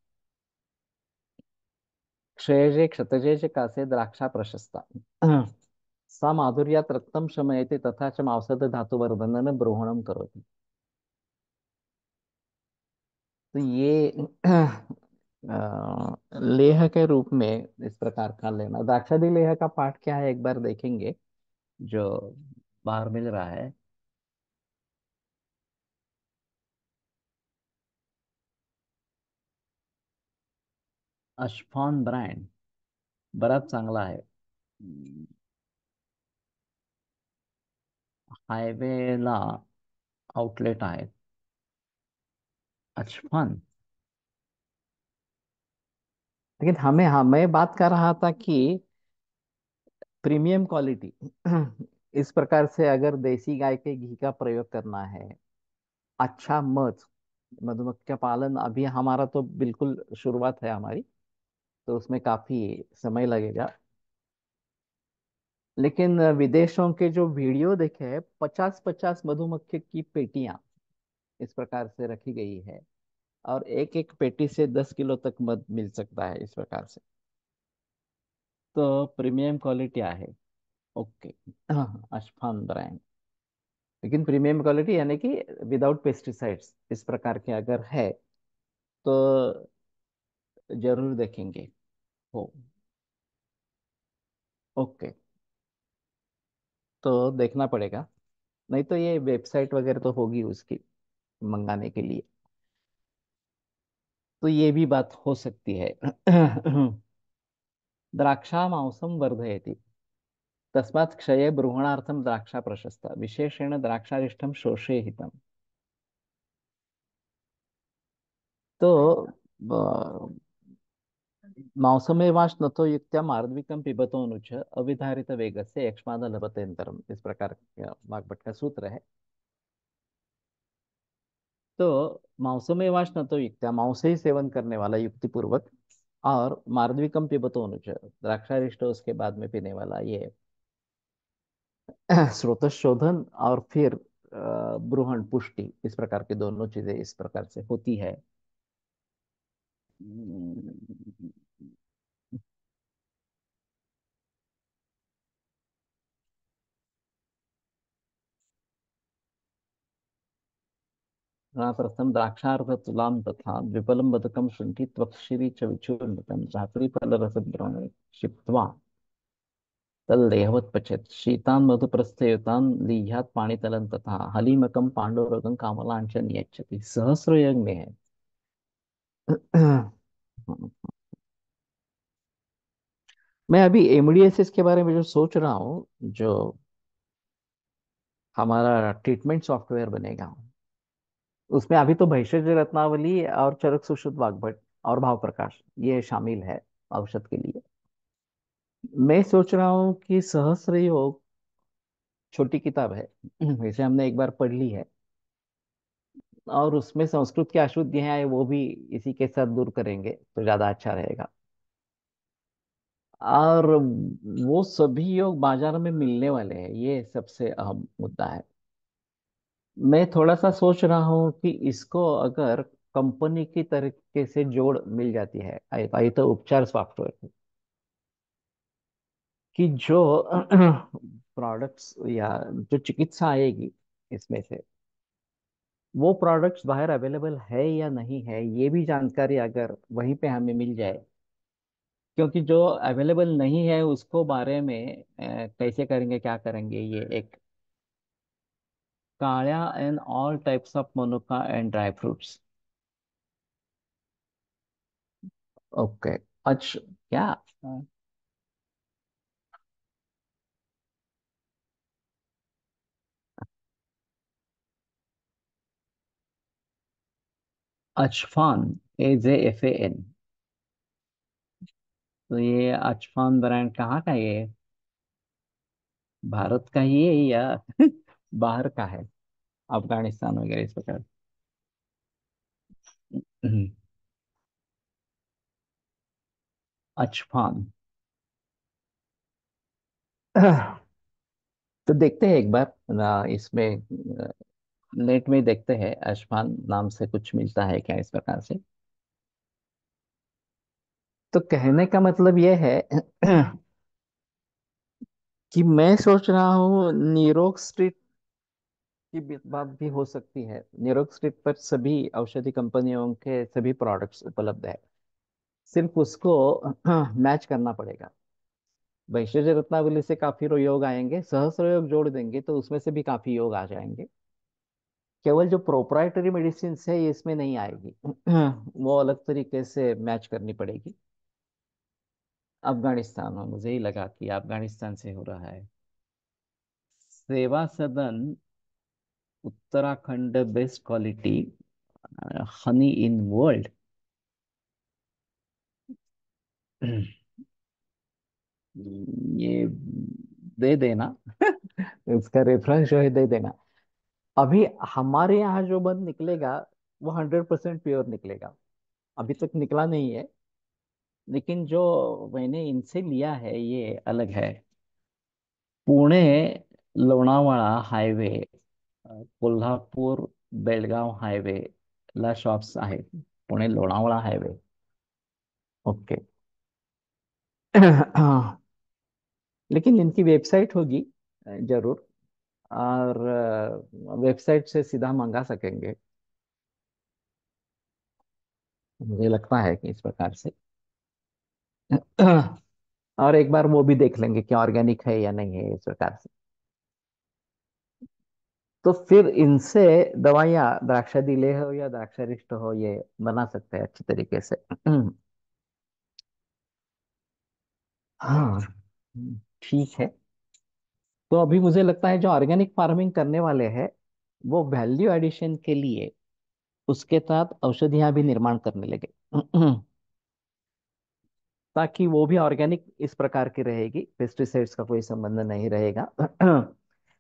Speaker 1: क्षयजे क्षतजे च कासे द्राक्षा प्रशस्ता सा माधुर्यात् रक्तं शमयति तथा च औषध धातुवर्धनन ब्रूहणम करोति। तो ये लेह के रूप में इस प्रकार का लेना। द्राक्षादी लेह का पाठ क्या है एक बार देखेंगे, जो बाहर मिल रहा है। अशफान ब्रँड बराच चांगला आहे। हायवेला आउटलेट आहे। अशफान। लेकिन हमें हमें बात कर रहा था कि प्रीमियम क्वालिटी इस प्रकार से अगर देसी गाय के घी का प्रयोग करना है, अच्छा मध, मधुमक्खी पालन अभी हमारा तो बिल्कुल शुरुआत है हमारी, तो उसमें काफी समय लगेगा। लेकिन विदेशों के जो वीडियो देखे हैं, 50-50 मधुमक्खी की पेटियां इस प्रकार से रखी गई है, और एक एक पेटी से 10 किलो तक मध मिल सकता है इस प्रकार से। तो प्रीमियम क्वालिटी है। ओके। हाँ, अशफान ब्रांड। लेकिन प्रीमियम क्वालिटी यानी कि विदाउट पेस्टिसाइड्स इस प्रकार के अगर है तो जरूर देखेंगे। हो। ओके। तो देखना पड़ेगा। नहीं तो ये वेबसाइट वगैरह तो होगी उसकी मंगाने के लिए, तो ये भी बात हो सकती है। द्राक्षा मांसम वर्धयति तस्मात् क्षये ब्रूहणार्थम द्राक्षा प्रशस्ता विशेषेण द्राक्षारिष्टम शोषे हितम। तो मांसमेवाश्नतो युक्त्या मार्द्विकं पिबतोनुच अविधारित वेगस्य यक्ष्माद लभतेन्तरम, इस प्रकार का वाग्भट का सूत्र है। तो मांसमेवाश्नतो युक्त्या, मांस ही सेवन करने वाला युक्ति पूर्वक, और मार्द्विकम पिबतोनुच द्राक्षारिष्ट उसके बाद में पीने वाला, ये स्रोत शोधन और फिर ब्रूहण पुष्टि, इस प्रकार की दोनों चीजें इस प्रकार से होती है। प्रथम द्राक्षार्थ तुलाम तथा विपलम बदकम शुंठी त्वक्षिरी च विचूर्णितम धात्री फलरस द्रोणे क्षिप्त्वा तल्लेहवत् पचेत् शीतान् मधुप्रस्थयुतान् लीह्यात् पाणितलं तथा हलीमकम पांडुरगं कामलांच नियच्छति, सहस्र यज्ञ में है। मैं अभी एमडीएसएस के बारे में जो सोच रहा हूँ, जो हमारा ट्रीटमेंट सॉफ्टवेयर बनेगा, उसमें अभी तो भैषज रत्नावली और चरक सुश्रुत वाग्भट और भाव प्रकाश ये शामिल है औषध के लिए। मैं सोच रहा हूँ कि सहस्र योग छोटी किताब है, इसे हमने एक बार पढ़ ली है, और उसमें संस्कृत की अशुद्धियां हैं वो भी इसी के साथ दूर करेंगे तो ज्यादा अच्छा रहेगा। और वो सभी योग बाजार में मिलने वाले हैं, ये सबसे अहम मुद्दा है। मैं थोड़ा सा सोच रहा हूँ कि इसको अगर कंपनी की तरीके से जोड़ मिल जाती है, आई तो उपचार सॉफ्टवेयर की, जो प्रोडक्ट्स या जो चिकित्सा आएगी इसमें से, वो प्रोडक्ट्स बाहर अवेलेबल है या नहीं है, ये भी जानकारी अगर वहीं पे हमें मिल जाए। क्योंकि जो अवेलेबल नहीं है उसको बारे में कैसे करेंगे, क्या करेंगे, ये एक काढ़ा and all types of Manuka and dry fruits. Okay. अच्छा। क्या? अचफान, AJFAN। तो ये अचफान ब्रांड कहाँ का है ये? भारत का ही है या बाहर का है? अफगानिस्तान वगैरह इस प्रकार। हम्म। अचफान। तो देखते हैं एक बार ना, इसमें नेट में देखते हैं अचफान नाम से कुछ मिलता है क्या इस प्रकार से। तो कहने का मतलब यह है कि मैं सोच रहा हूँ नीरोग स्ट्रीट की भी बात भी हो सकती है। नीरोग स्ट्रीट पर सभी औषधि कंपनियों के सभी प्रोडक्ट्स उपलब्ध है। सिर्फ उसको मैच करना पड़ेगा। वैशेज रत्नावली से काफी योग आएंगे, सहस्र योग जोड़ देंगे तो उसमें से भी काफी योग आ जाएंगे। केवल जो प्रोप्राइटरी मेडिसिन है ये इसमें नहीं आएगी। वो अलग तरीके से मैच करनी पड़ेगी। अफगानिस्तान में मुझे ही लगा कि अफगानिस्तान से हो रहा है। सेवा सदन Uttarakhand best quality Honey in world. ये दे देना। इसका रेफरेंस जो है दे देना। अभी हमारे यहाँ जो बंद निकलेगा वो 100% प्योर निकलेगा। अभी तक निकला नहीं है, लेकिन जो मैंने इनसे लिया है ये अलग है। पुणे लोणावळा हायवे, कोल्हापूर बेळगाव हायवे ला शॉप्स आहेत। पुणे लोणावळा हायवे। ओके। लेकिन इनकी वेबसाइट होगी जरूर। और वेबसाइट से सीधा मंगा सकेंगे, मुझे लगता है कि इस प्रकार से। और एक बार वो भी देख लेंगे कि ऑर्गेनिक है या नहीं है इस प्रकार से। तो फिर इनसे दवाइयाँ द्राक्षादिले हो या द्राक्षारिष्ट हो ये बना सकते हैं अच्छी तरीके से। हाँ, ठीक है। तो अभी मुझे लगता है जो ऑर्गेनिक फार्मिंग करने वाले हैं वो वैल्यू एडिशन के लिए उसके साथ औषधियां भी निर्माण करने लगे। ताकि वो भी ऑर्गेनिक इस प्रकार की रहेगी, पेस्टिसाइड्स का कोई संबंध नहीं रहेगा।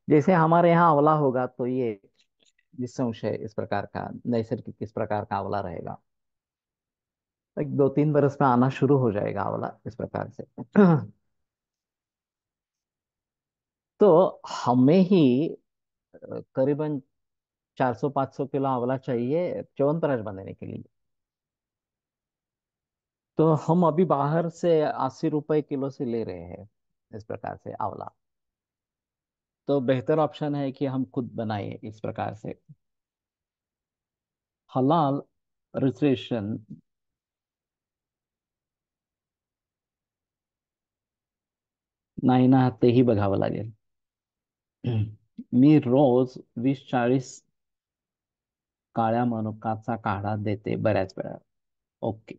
Speaker 1: जैसे हमारे यहाँ आंवला होगा तो ये निसंशय इस प्रकार का नैसर्गिक इस प्रकार का आंवला रहेगा। एक 2-3 बरस में आना शुरू हो जाएगा आंवला इस प्रकार से। तो हमें ही करीबन 400-500 किलो आंवला चाहिए च्यवनप्राश बनाने के लिए। तो हम अभी बाहर से 80 रुपए किलो से ले रहे हैं इस प्रकार से आंवला। तो बेहतर ऑप्शन है कि हम खुद बनाए इस प्रकार से। हलाल रजिस्ट्रेशन नाही ना, तेही बघावं लागेल। मी रोज 20-40 काळ्या मनुकाचा काढ़ा देते बऱ्याच वेळा। ओके।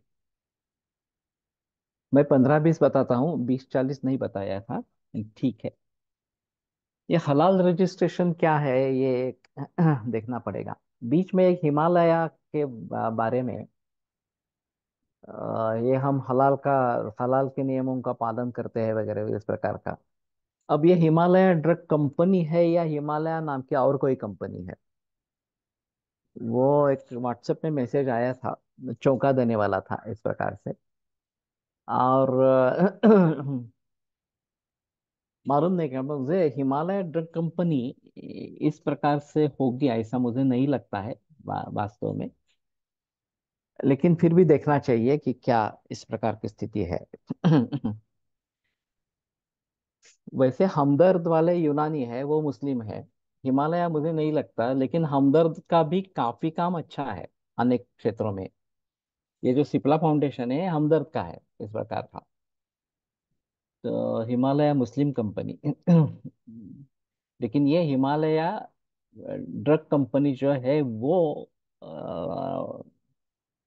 Speaker 1: मैं 15-20 बताता हूँ, 20-40 नहीं बताया था। ठीक है। ये हलाल रजिस्ट्रेशन क्या है ये एक देखना पड़ेगा। बीच में एक हिमालय के बारे में ये हम हलाल के नियमों का पालन करते हैं वगैरह इस प्रकार का। अब ये हिमालय ड्रग कंपनी है या हिमालय नाम की और कोई कंपनी है, वो एक व्हाट्सएप में मैसेज आया था, चौंका देने वाला था इस प्रकार से। और मालूम नहीं क्या मुझे हिमालय ड्रग कंपनी इस प्रकार से होगी ऐसा मुझे नहीं लगता है वास्तव में। लेकिन फिर भी देखना चाहिए कि क्या इस प्रकार की स्थिति है। वैसे हमदर्द वाले यूनानी है वो मुस्लिम है। हिमालय मुझे नहीं लगता, लेकिन हमदर्द का भी काफी काम अच्छा है अनेक क्षेत्रों में। ये जो सिप्ला फाउंडेशन है हमदर्द का है इस प्रकार का। तो हिमालय मुस्लिम कंपनी। लेकिन ये हिमालय ड्रग कंपनी जो है वो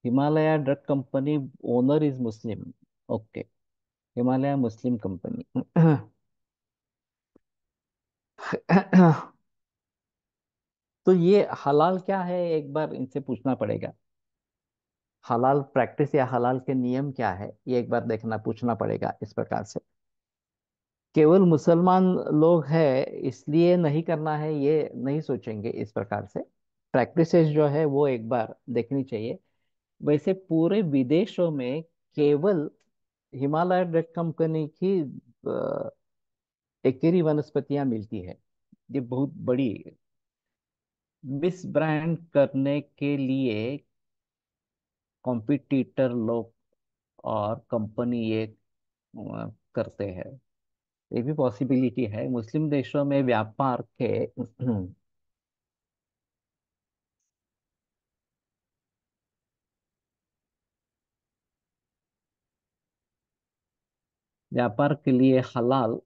Speaker 1: Himalaya drug company owner is Muslim. Okay. Himalaya Muslim company. तो ये हलाल क्या है एक बार इनसे पूछना पड़ेगा। हलाल प्रैक्टिस या हलाल के नियम क्या है ये एक बार देखना पूछना पड़ेगा इस प्रकार से। केवल मुसलमान लोग हैं इसलिए नहीं करना है ये नहीं सोचेंगे इस प्रकार से। प्रैक्टिसेस जो है वो एक बार देखनी चाहिए। वैसे पूरे विदेशों में केवल हिमालय ड्रग कंपनी की एकेरी वनस्पतियां मिलती है। ये बहुत बड़ी मिस ब्रांड करने के लिए कॉम्पिटिटर लोग और कंपनी ये करते हैं। ये भी पॉसिबिलिटी है मुस्लिम देशों में व्यापार के व्यापार के लिए हलाल।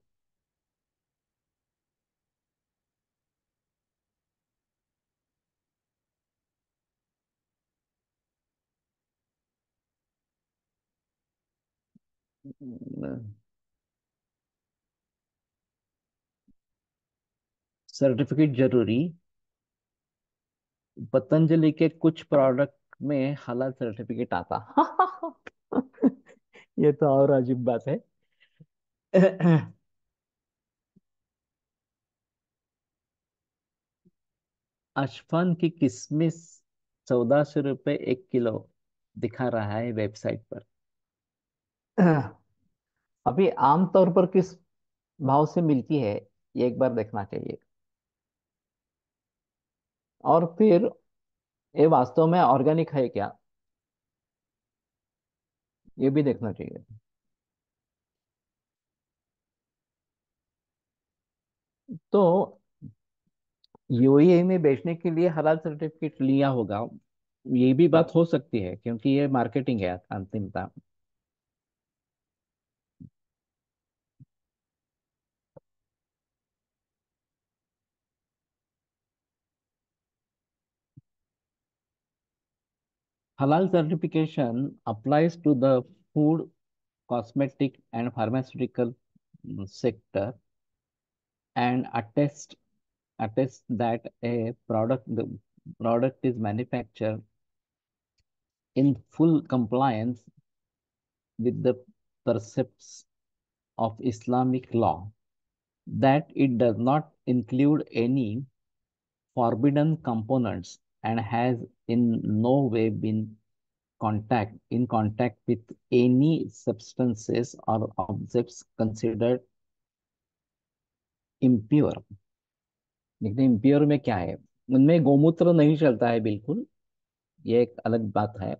Speaker 1: सर्टिफिकेट जरूरी। पतंजलि के कुछ प्रोडक्ट में हलाल सर्टिफिकेट आता। ये तो और अजीब बात है। अशफान की किशमिश 1400 रुपये 1 किलो दिखा रहा है वेबसाइट पर। अभी आमतौर पर किस भाव से मिलती है, ये एक बार देखना चाहिए। और फिर ये वास्तव में ऑर्गेनिक है क्या, ये भी देखना चाहिए। तो यूएई में बेचने के लिए हलाल सर्टिफिकेट लिया होगा, ये भी बात हो सकती है क्योंकि ये मार्केटिंग है अंतिमता। Halal certification applies to the food, cosmetic, and pharmaceutical sector and attest that a product is manufactured in full compliance with the precepts of Islamic law, that it does not include any forbidden components and has in no way been contact with any substances or objects considered impure। लेकिन impure में क्या है, उनमें गोमूत्र नहीं चलता है बिल्कुल, ये एक अलग बात है।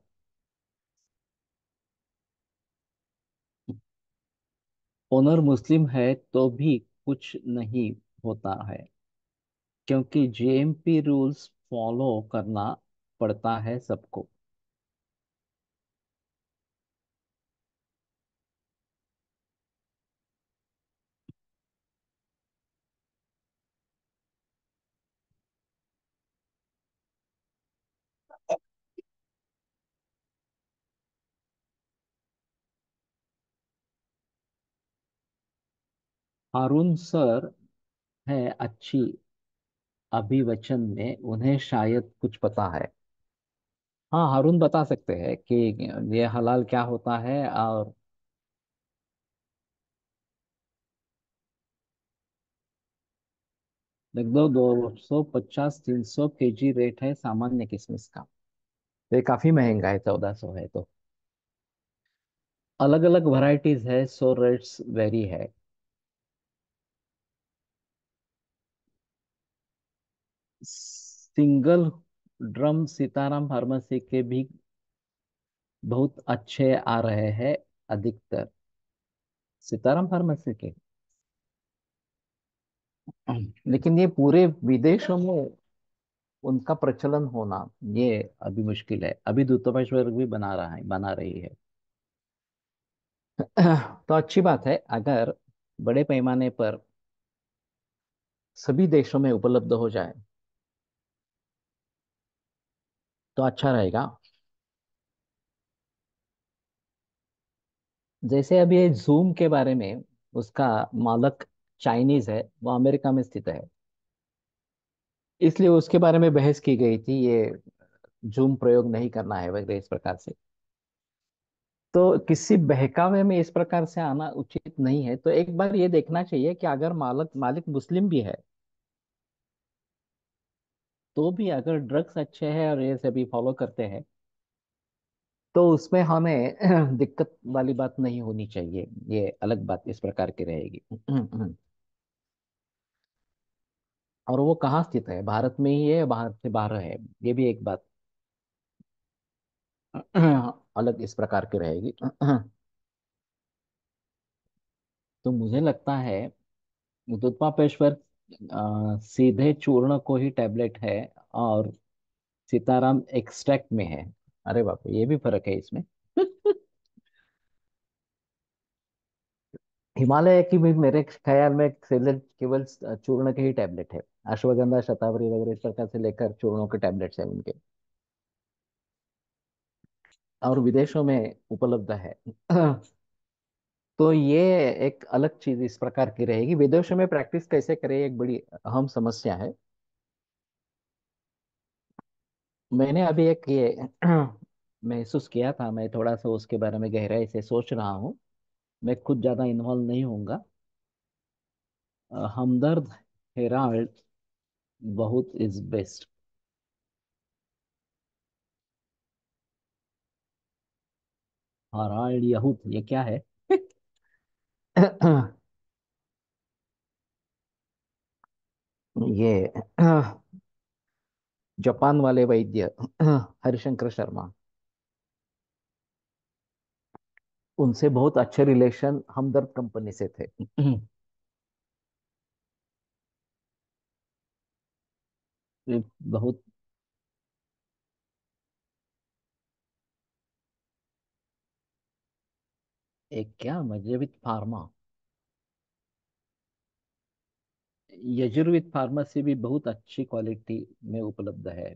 Speaker 1: ओनर मुस्लिम है तो भी कुछ नहीं होता है, क्योंकि जेएमपी रूल्स फॉलो करना पड़ता है सबको। हारून सर है अच्छी अभिवचन में, उन्हें शायद कुछ पता है। हाँ, हारून बता सकते हैं कि ये हलाल क्या होता है। और लगभग 250-300 केजी रेट है सामान्य किशमिश का। तो ये काफी महंगा है, 1400 है तो। अलग अलग वैरायटीज है, सो रेट्स वेरी है। सिंगल ड्रम सीताराम फार्मेसी के भी बहुत अच्छे आ रहे हैं, अधिकतर सीताराम फार्मेसी के। लेकिन ये पूरे विदेशों में उनका प्रचलन होना, ये अभी मुश्किल है। अभी दूतावास वर्ग भी बना रही है। तो अच्छी बात है अगर बड़े पैमाने पर सभी देशों में उपलब्ध हो जाए तो अच्छा रहेगा। जैसे अभी ये जूम के बारे में, उसका मालक चाइनीज है, वो अमेरिका में स्थित है, इसलिए उसके बारे में बहस की गई थी। ये जूम प्रयोग नहीं करना है वगैरह इस प्रकार से। तो किसी बहकावे में इस प्रकार से आना उचित नहीं है। तो एक बार ये देखना चाहिए कि अगर मालक मालिक मुस्लिम भी है तो भी अगर ड्रग्स अच्छे हैं और ये सभी फॉलो करते हैं तो उसमें हमें दिक्कत वाली बात नहीं होनी चाहिए, ये अलग बात इस प्रकार की रहेगी। और वो कहाँ स्थित है, भारत में ही है या बाहर से बाहर है, ये भी एक बात अलग इस प्रकार की रहेगी। तो मुझे लगता है दुधमापेश्वर सीधे चूर्ण को ही टैबलेट है, और सीताराम एक्सट्रैक्ट में है। अरे बाप रे, ये भी फर्क है इसमें। हिमालय की भी मेरे ख्याल में केवल केवल चूर्ण के ही टैबलेट है। अश्वगंधा शतावरी वगैरह इस प्रकार से लेकर चूर्णों के टैबलेट्स हैं उनके, और विदेशों में उपलब्ध है। तो ये एक अलग चीज इस प्रकार की रहेगी, विदेशों में प्रैक्टिस कैसे करें एक बड़ी अहम समस्या है। मैंने अभी एक ये महसूस किया था, मैं थोड़ा सा उसके बारे में गहराई से सोच रहा हूँ। मैं खुद ज्यादा इन्वॉल्व नहीं होऊंगा। हमदर्द हेराल्ड बहुत इज बेस्ट। हराल्ड यहूद ये क्या है? ये जापान वाले वैद्य हरिशंकर शर्मा, उनसे बहुत अच्छे रिलेशन हमदर्द कंपनी से थे। ये बहुत एक क्या मजेवित फार्मा, यजुर्वेद फार्मेसी भी बहुत अच्छी क्वालिटी में उपलब्ध है।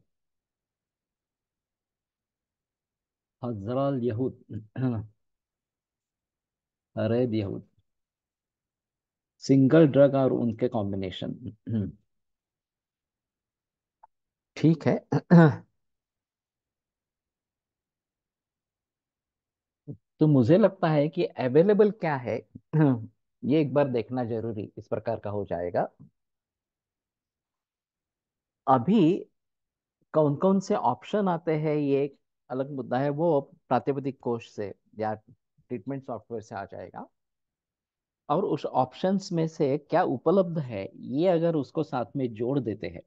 Speaker 1: हजरल यहूद अरैब यहूद, सिंगल ड्रग और उनके कॉम्बिनेशन। ठीक है। तो मुझे लगता है कि अवेलेबल क्या है, ये एक बार देखना जरूरी इस प्रकार का हो जाएगा। अभी कौन कौन से ऑप्शन आते हैं ये एक अलग मुद्दा है, वो प्रातिपदिक कोश से या ट्रीटमेंट सॉफ्टवेयर से आ जाएगा। और उस ऑप्शंस में से क्या उपलब्ध है, ये अगर उसको साथ में जोड़ देते हैं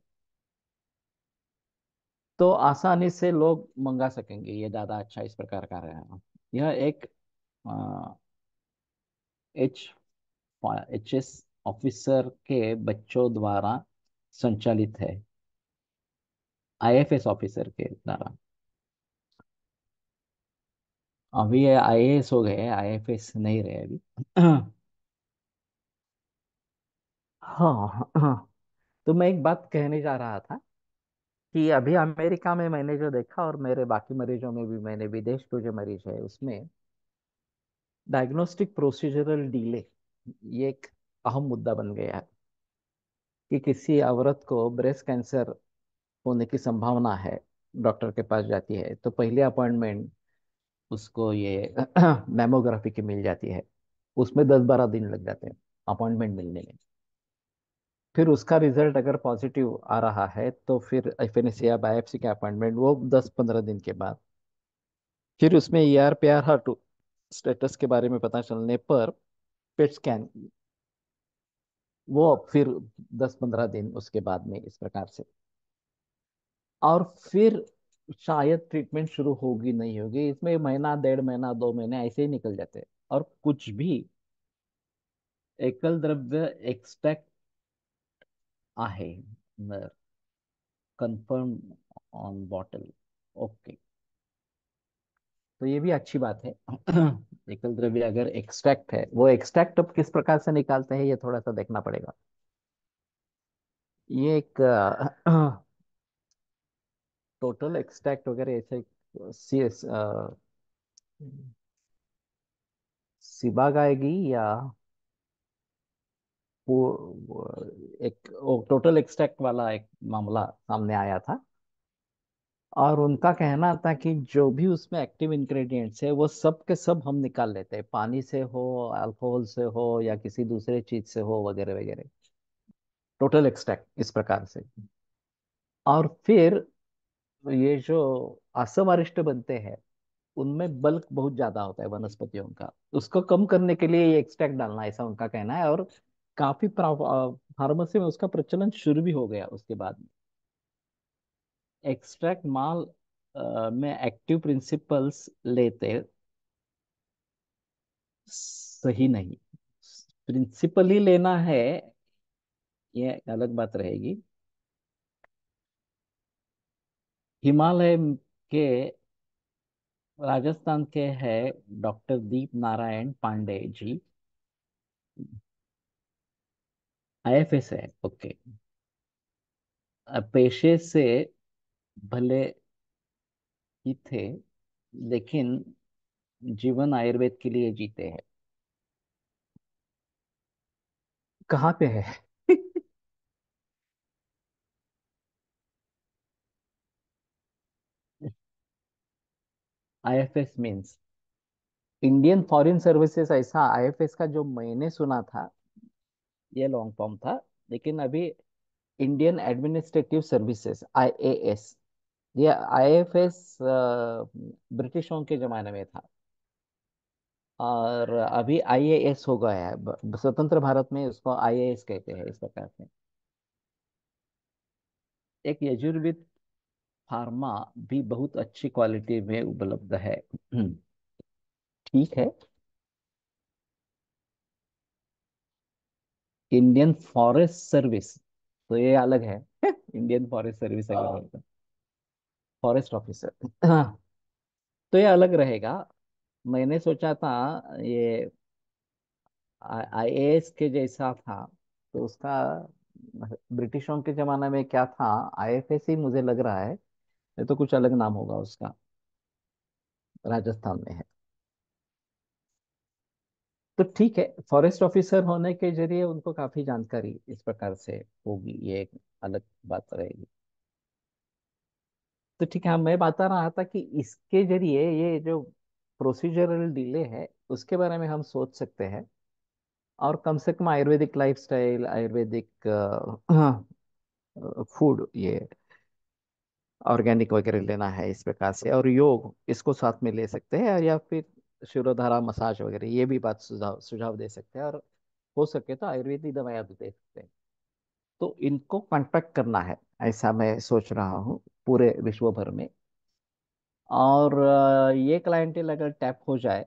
Speaker 1: तो आसानी से लोग मंगा सकेंगे, ये ज्यादा अच्छा इस प्रकार का रहेगा। यह एक एच एच एस ऑफिसर के बच्चों द्वारा संचालित है, आईएफएस ऑफिसर के द्वारा। अभी ये आईएएस हो गए, आईएफएस नहीं रहे अभी। हाँ हाँ। तो मैं एक बात कहने जा रहा था कि अभी अमेरिका में मैंने जो देखा, और मेरे बाकी मरीजों में भी, मैंने विदेश के जो मरीज है उसमें डायग्नोस्टिक प्रोसीजरल डिले ये एक अहम मुद्दा बन गया है। कि किसी औरत को ब्रेस्ट कैंसर होने की संभावना है, डॉक्टर के पास जाती है तो पहले अपॉइंटमेंट उसको ये मैमोग्राफी की मिल जाती है, उसमें 10-12 दिन लग जाते हैं अपॉइंटमेंट मिलने में। फिर उसका रिजल्ट अगर पॉजिटिव आ रहा है तो फिर एफएनएसी या बायोप्सी के अपॉइंटमेंट वो 10-15 दिन के बाद। फिर उसमें ER P R two status के बारे में पता चलने पर पेट स्कैन, वो फिर 10-15 दिन उसके बाद में इस प्रकार से। और फिर शायद ट्रीटमेंट शुरू होगी नहीं होगी, इसमें महीना 1.5 महीना 2 महीने ऐसे ही निकल जाते हैं। और कुछ भी एकल द्रव्य एक्सट्रैक्ट आहे कंफर्म ऑन बॉटल। ओके, तो ये भी अच्छी बात है। एकल द्रव्य अगर एक्सट्रैक्ट है, वो एक्सट्रैक्ट अब किस प्रकार से निकालते हैं ये थोड़ा सा देखना पड़ेगा। ये एक टोटल एक्सट्रैक्ट वगैरह ऐसे सी सिबाग आएगी, या एक टोटल एक्सट्रैक्ट वाला एक मामला सामने आया था। और उनका कहना था कि जो भी उसमें एक्टिव इंग्रेडिएंट्स है वो सब के सब हम निकाल लेते हैं, पानी से हो, अल्कोहल से हो, या किसी दूसरे चीज से हो, वगैरह वगैरह। टोटल एक्सट्रैक्ट इस प्रकार से। और फिर ये जो आसव अरिष्ट बनते हैं, उनमें बल्क बहुत ज्यादा होता है वनस्पतियों का। उसको कम करने के लिए ये एक्सट्रैक्ट डालना, ऐसा उनका कहना है। और काफी फार्मेसी में उसका प्रचलन शुरू भी हो गया उसके बाद। एक्सट्रैक्ट माल में एक्टिव प्रिंसिपल्स लेते, सही नहीं। प्रिंसिपल ही लेना है, ये अलग बात रहेगी। हिमालय के, राजस्थान के है डॉक्टर दीप नारायण पांडे जी। आईएफएस है, ओके। पेशे से भले ही थे, लेकिन जीवन आयुर्वेद के लिए जीते हैं। कहाँ पे है? IFS means Indian foreign services, ऐसा आईएफएस का जो मैंने सुना था, ये लॉन्ग फॉर्म था। लेकिन अभी इंडियन एडमिनिस्ट्रेटिव सर्विसेज, आईएएस। ये आईएफएस ब्रिटिशों के जमाने में था, और अभी आईएएस हो गया है। स्वतंत्र भारत में उसको आईएएस कहते हैं, इस प्रकार से। एक यजुर्वेद फार्मा भी बहुत अच्छी क्वालिटी में उपलब्ध है। ठीक है। इंडियन फॉरेस्ट सर्विस, तो ये अलग है। इंडियन फॉरेस्ट सर्विस अगर है तो फॉरेस्ट ऑफिसर। तो ये अलग रहेगा। मैंने सोचा था ये आईएएस के जैसा था, तो उसका ब्रिटिशों के जमाने में क्या था, आईएफएस ही मुझे लग रहा है। ये तो कुछ अलग नाम होगा उसका। राजस्थान में है। तो ठीक है, फॉरेस्ट ऑफिसर होने के जरिए उनको काफी जानकारी इस प्रकार से होगी, ये एक अलग बात रहेगी। तो ठीक है, मैं बता रहा था कि इसके जरिए ये जो प्रोसीजरल डिले है उसके बारे में हम सोच सकते हैं। और कम से कम आयुर्वेदिक लाइफस्टाइल, आयुर्वेदिक फूड, ये ऑर्गेनिक वगैरह लेना है इस प्रकार से, और योग इसको साथ में ले सकते हैं, या फिर शिरोधारा मसाज वगैरह, ये भी बात सुझाव सुझाव दे सकते हैं। और हो सके तो आयुर्वेदिक दवाइयाँ भी दे सकते हैं। तो इनको कॉन्ट्रैक्ट करना है, ऐसा मैं सोच रहा हूँ, पूरे विश्व भर में। और ये क्लाइंटेल अगर टैप हो जाए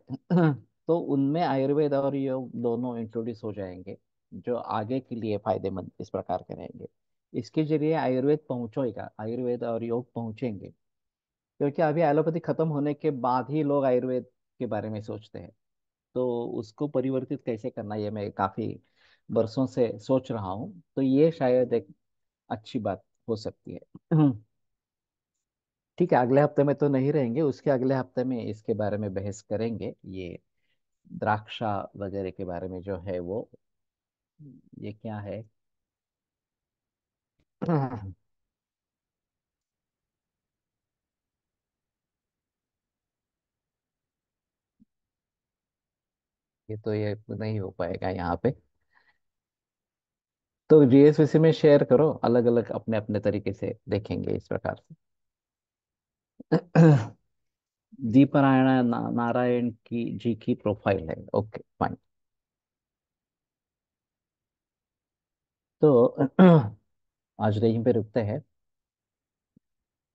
Speaker 1: तो उनमें आयुर्वेद और योग दोनों इंट्रोड्यूस हो जाएंगे, जो आगे के लिए फायदेमंद इस प्रकार के रहेंगे। इसके जरिए आयुर्वेद पहुंचेगा, आयुर्वेद और योग पहुंचेंगे। क्योंकि अभी एलोपैथी खत्म होने के बाद ही लोग आयुर्वेद के बारे में सोचते हैं। तो उसको परिवर्तित कैसे करना, ये मैं काफी वर्षों से सोच रहा हूँ। तो ये शायद एक अच्छी बात हो सकती है। ठीक है, अगले हफ्ते में तो नहीं रहेंगे, उसके अगले हफ्ते में इसके बारे में बहस करेंगे। ये द्राक्षा वगैरह के बारे में जो है वो, ये क्या है? ये तो ये नहीं हो पाएगा यहाँ पे। तो जीएसवीसी में शेयर करो, अलग अलग अपने अपने तरीके से देखेंगे इस प्रकार से। दीपनारायण नारायण की जी की प्रोफाइल है, ओके फाइन। तो आज यहीं पे रुकते हैं।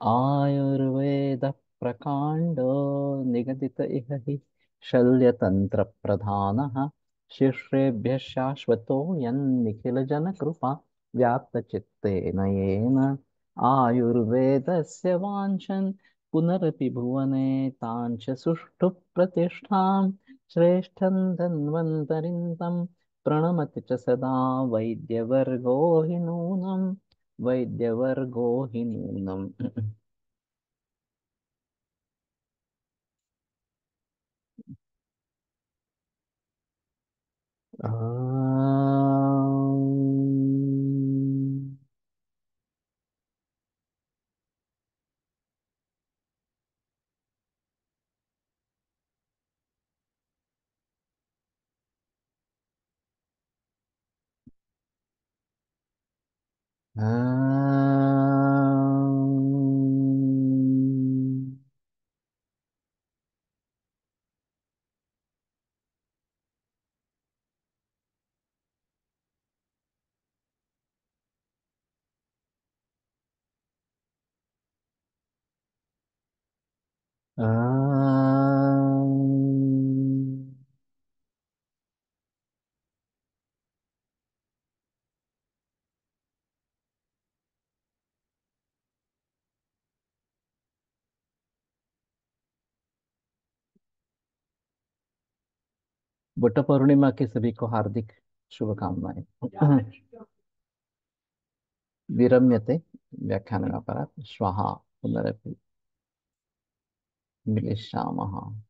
Speaker 1: आयुर्वेद प्रकांडो निगदित इह हि शल्यतंत्र प्रधानः शिष्येभ्यः शाश्वतोऽयं निखिल जन कृपा व्याप्त चित्तेन येन आयुर्वेदस्य वाञ्छन् पुनरपि भुवने ताञ्च सुष्ठु प्रतिष्ठां श्रेष्ठं धन्वन्तरिं तं प्रणमति च सदा वैद्यवर्गो हि नूनम्, वैद्यवर्गो हि नूनम्। बुद्ध पूर्णिमा की सभी को हार्दिक शुभकामनाएं। विरम्यते व्याख्यानमापरात् श्वः पुनरपि मिलिष्यामः।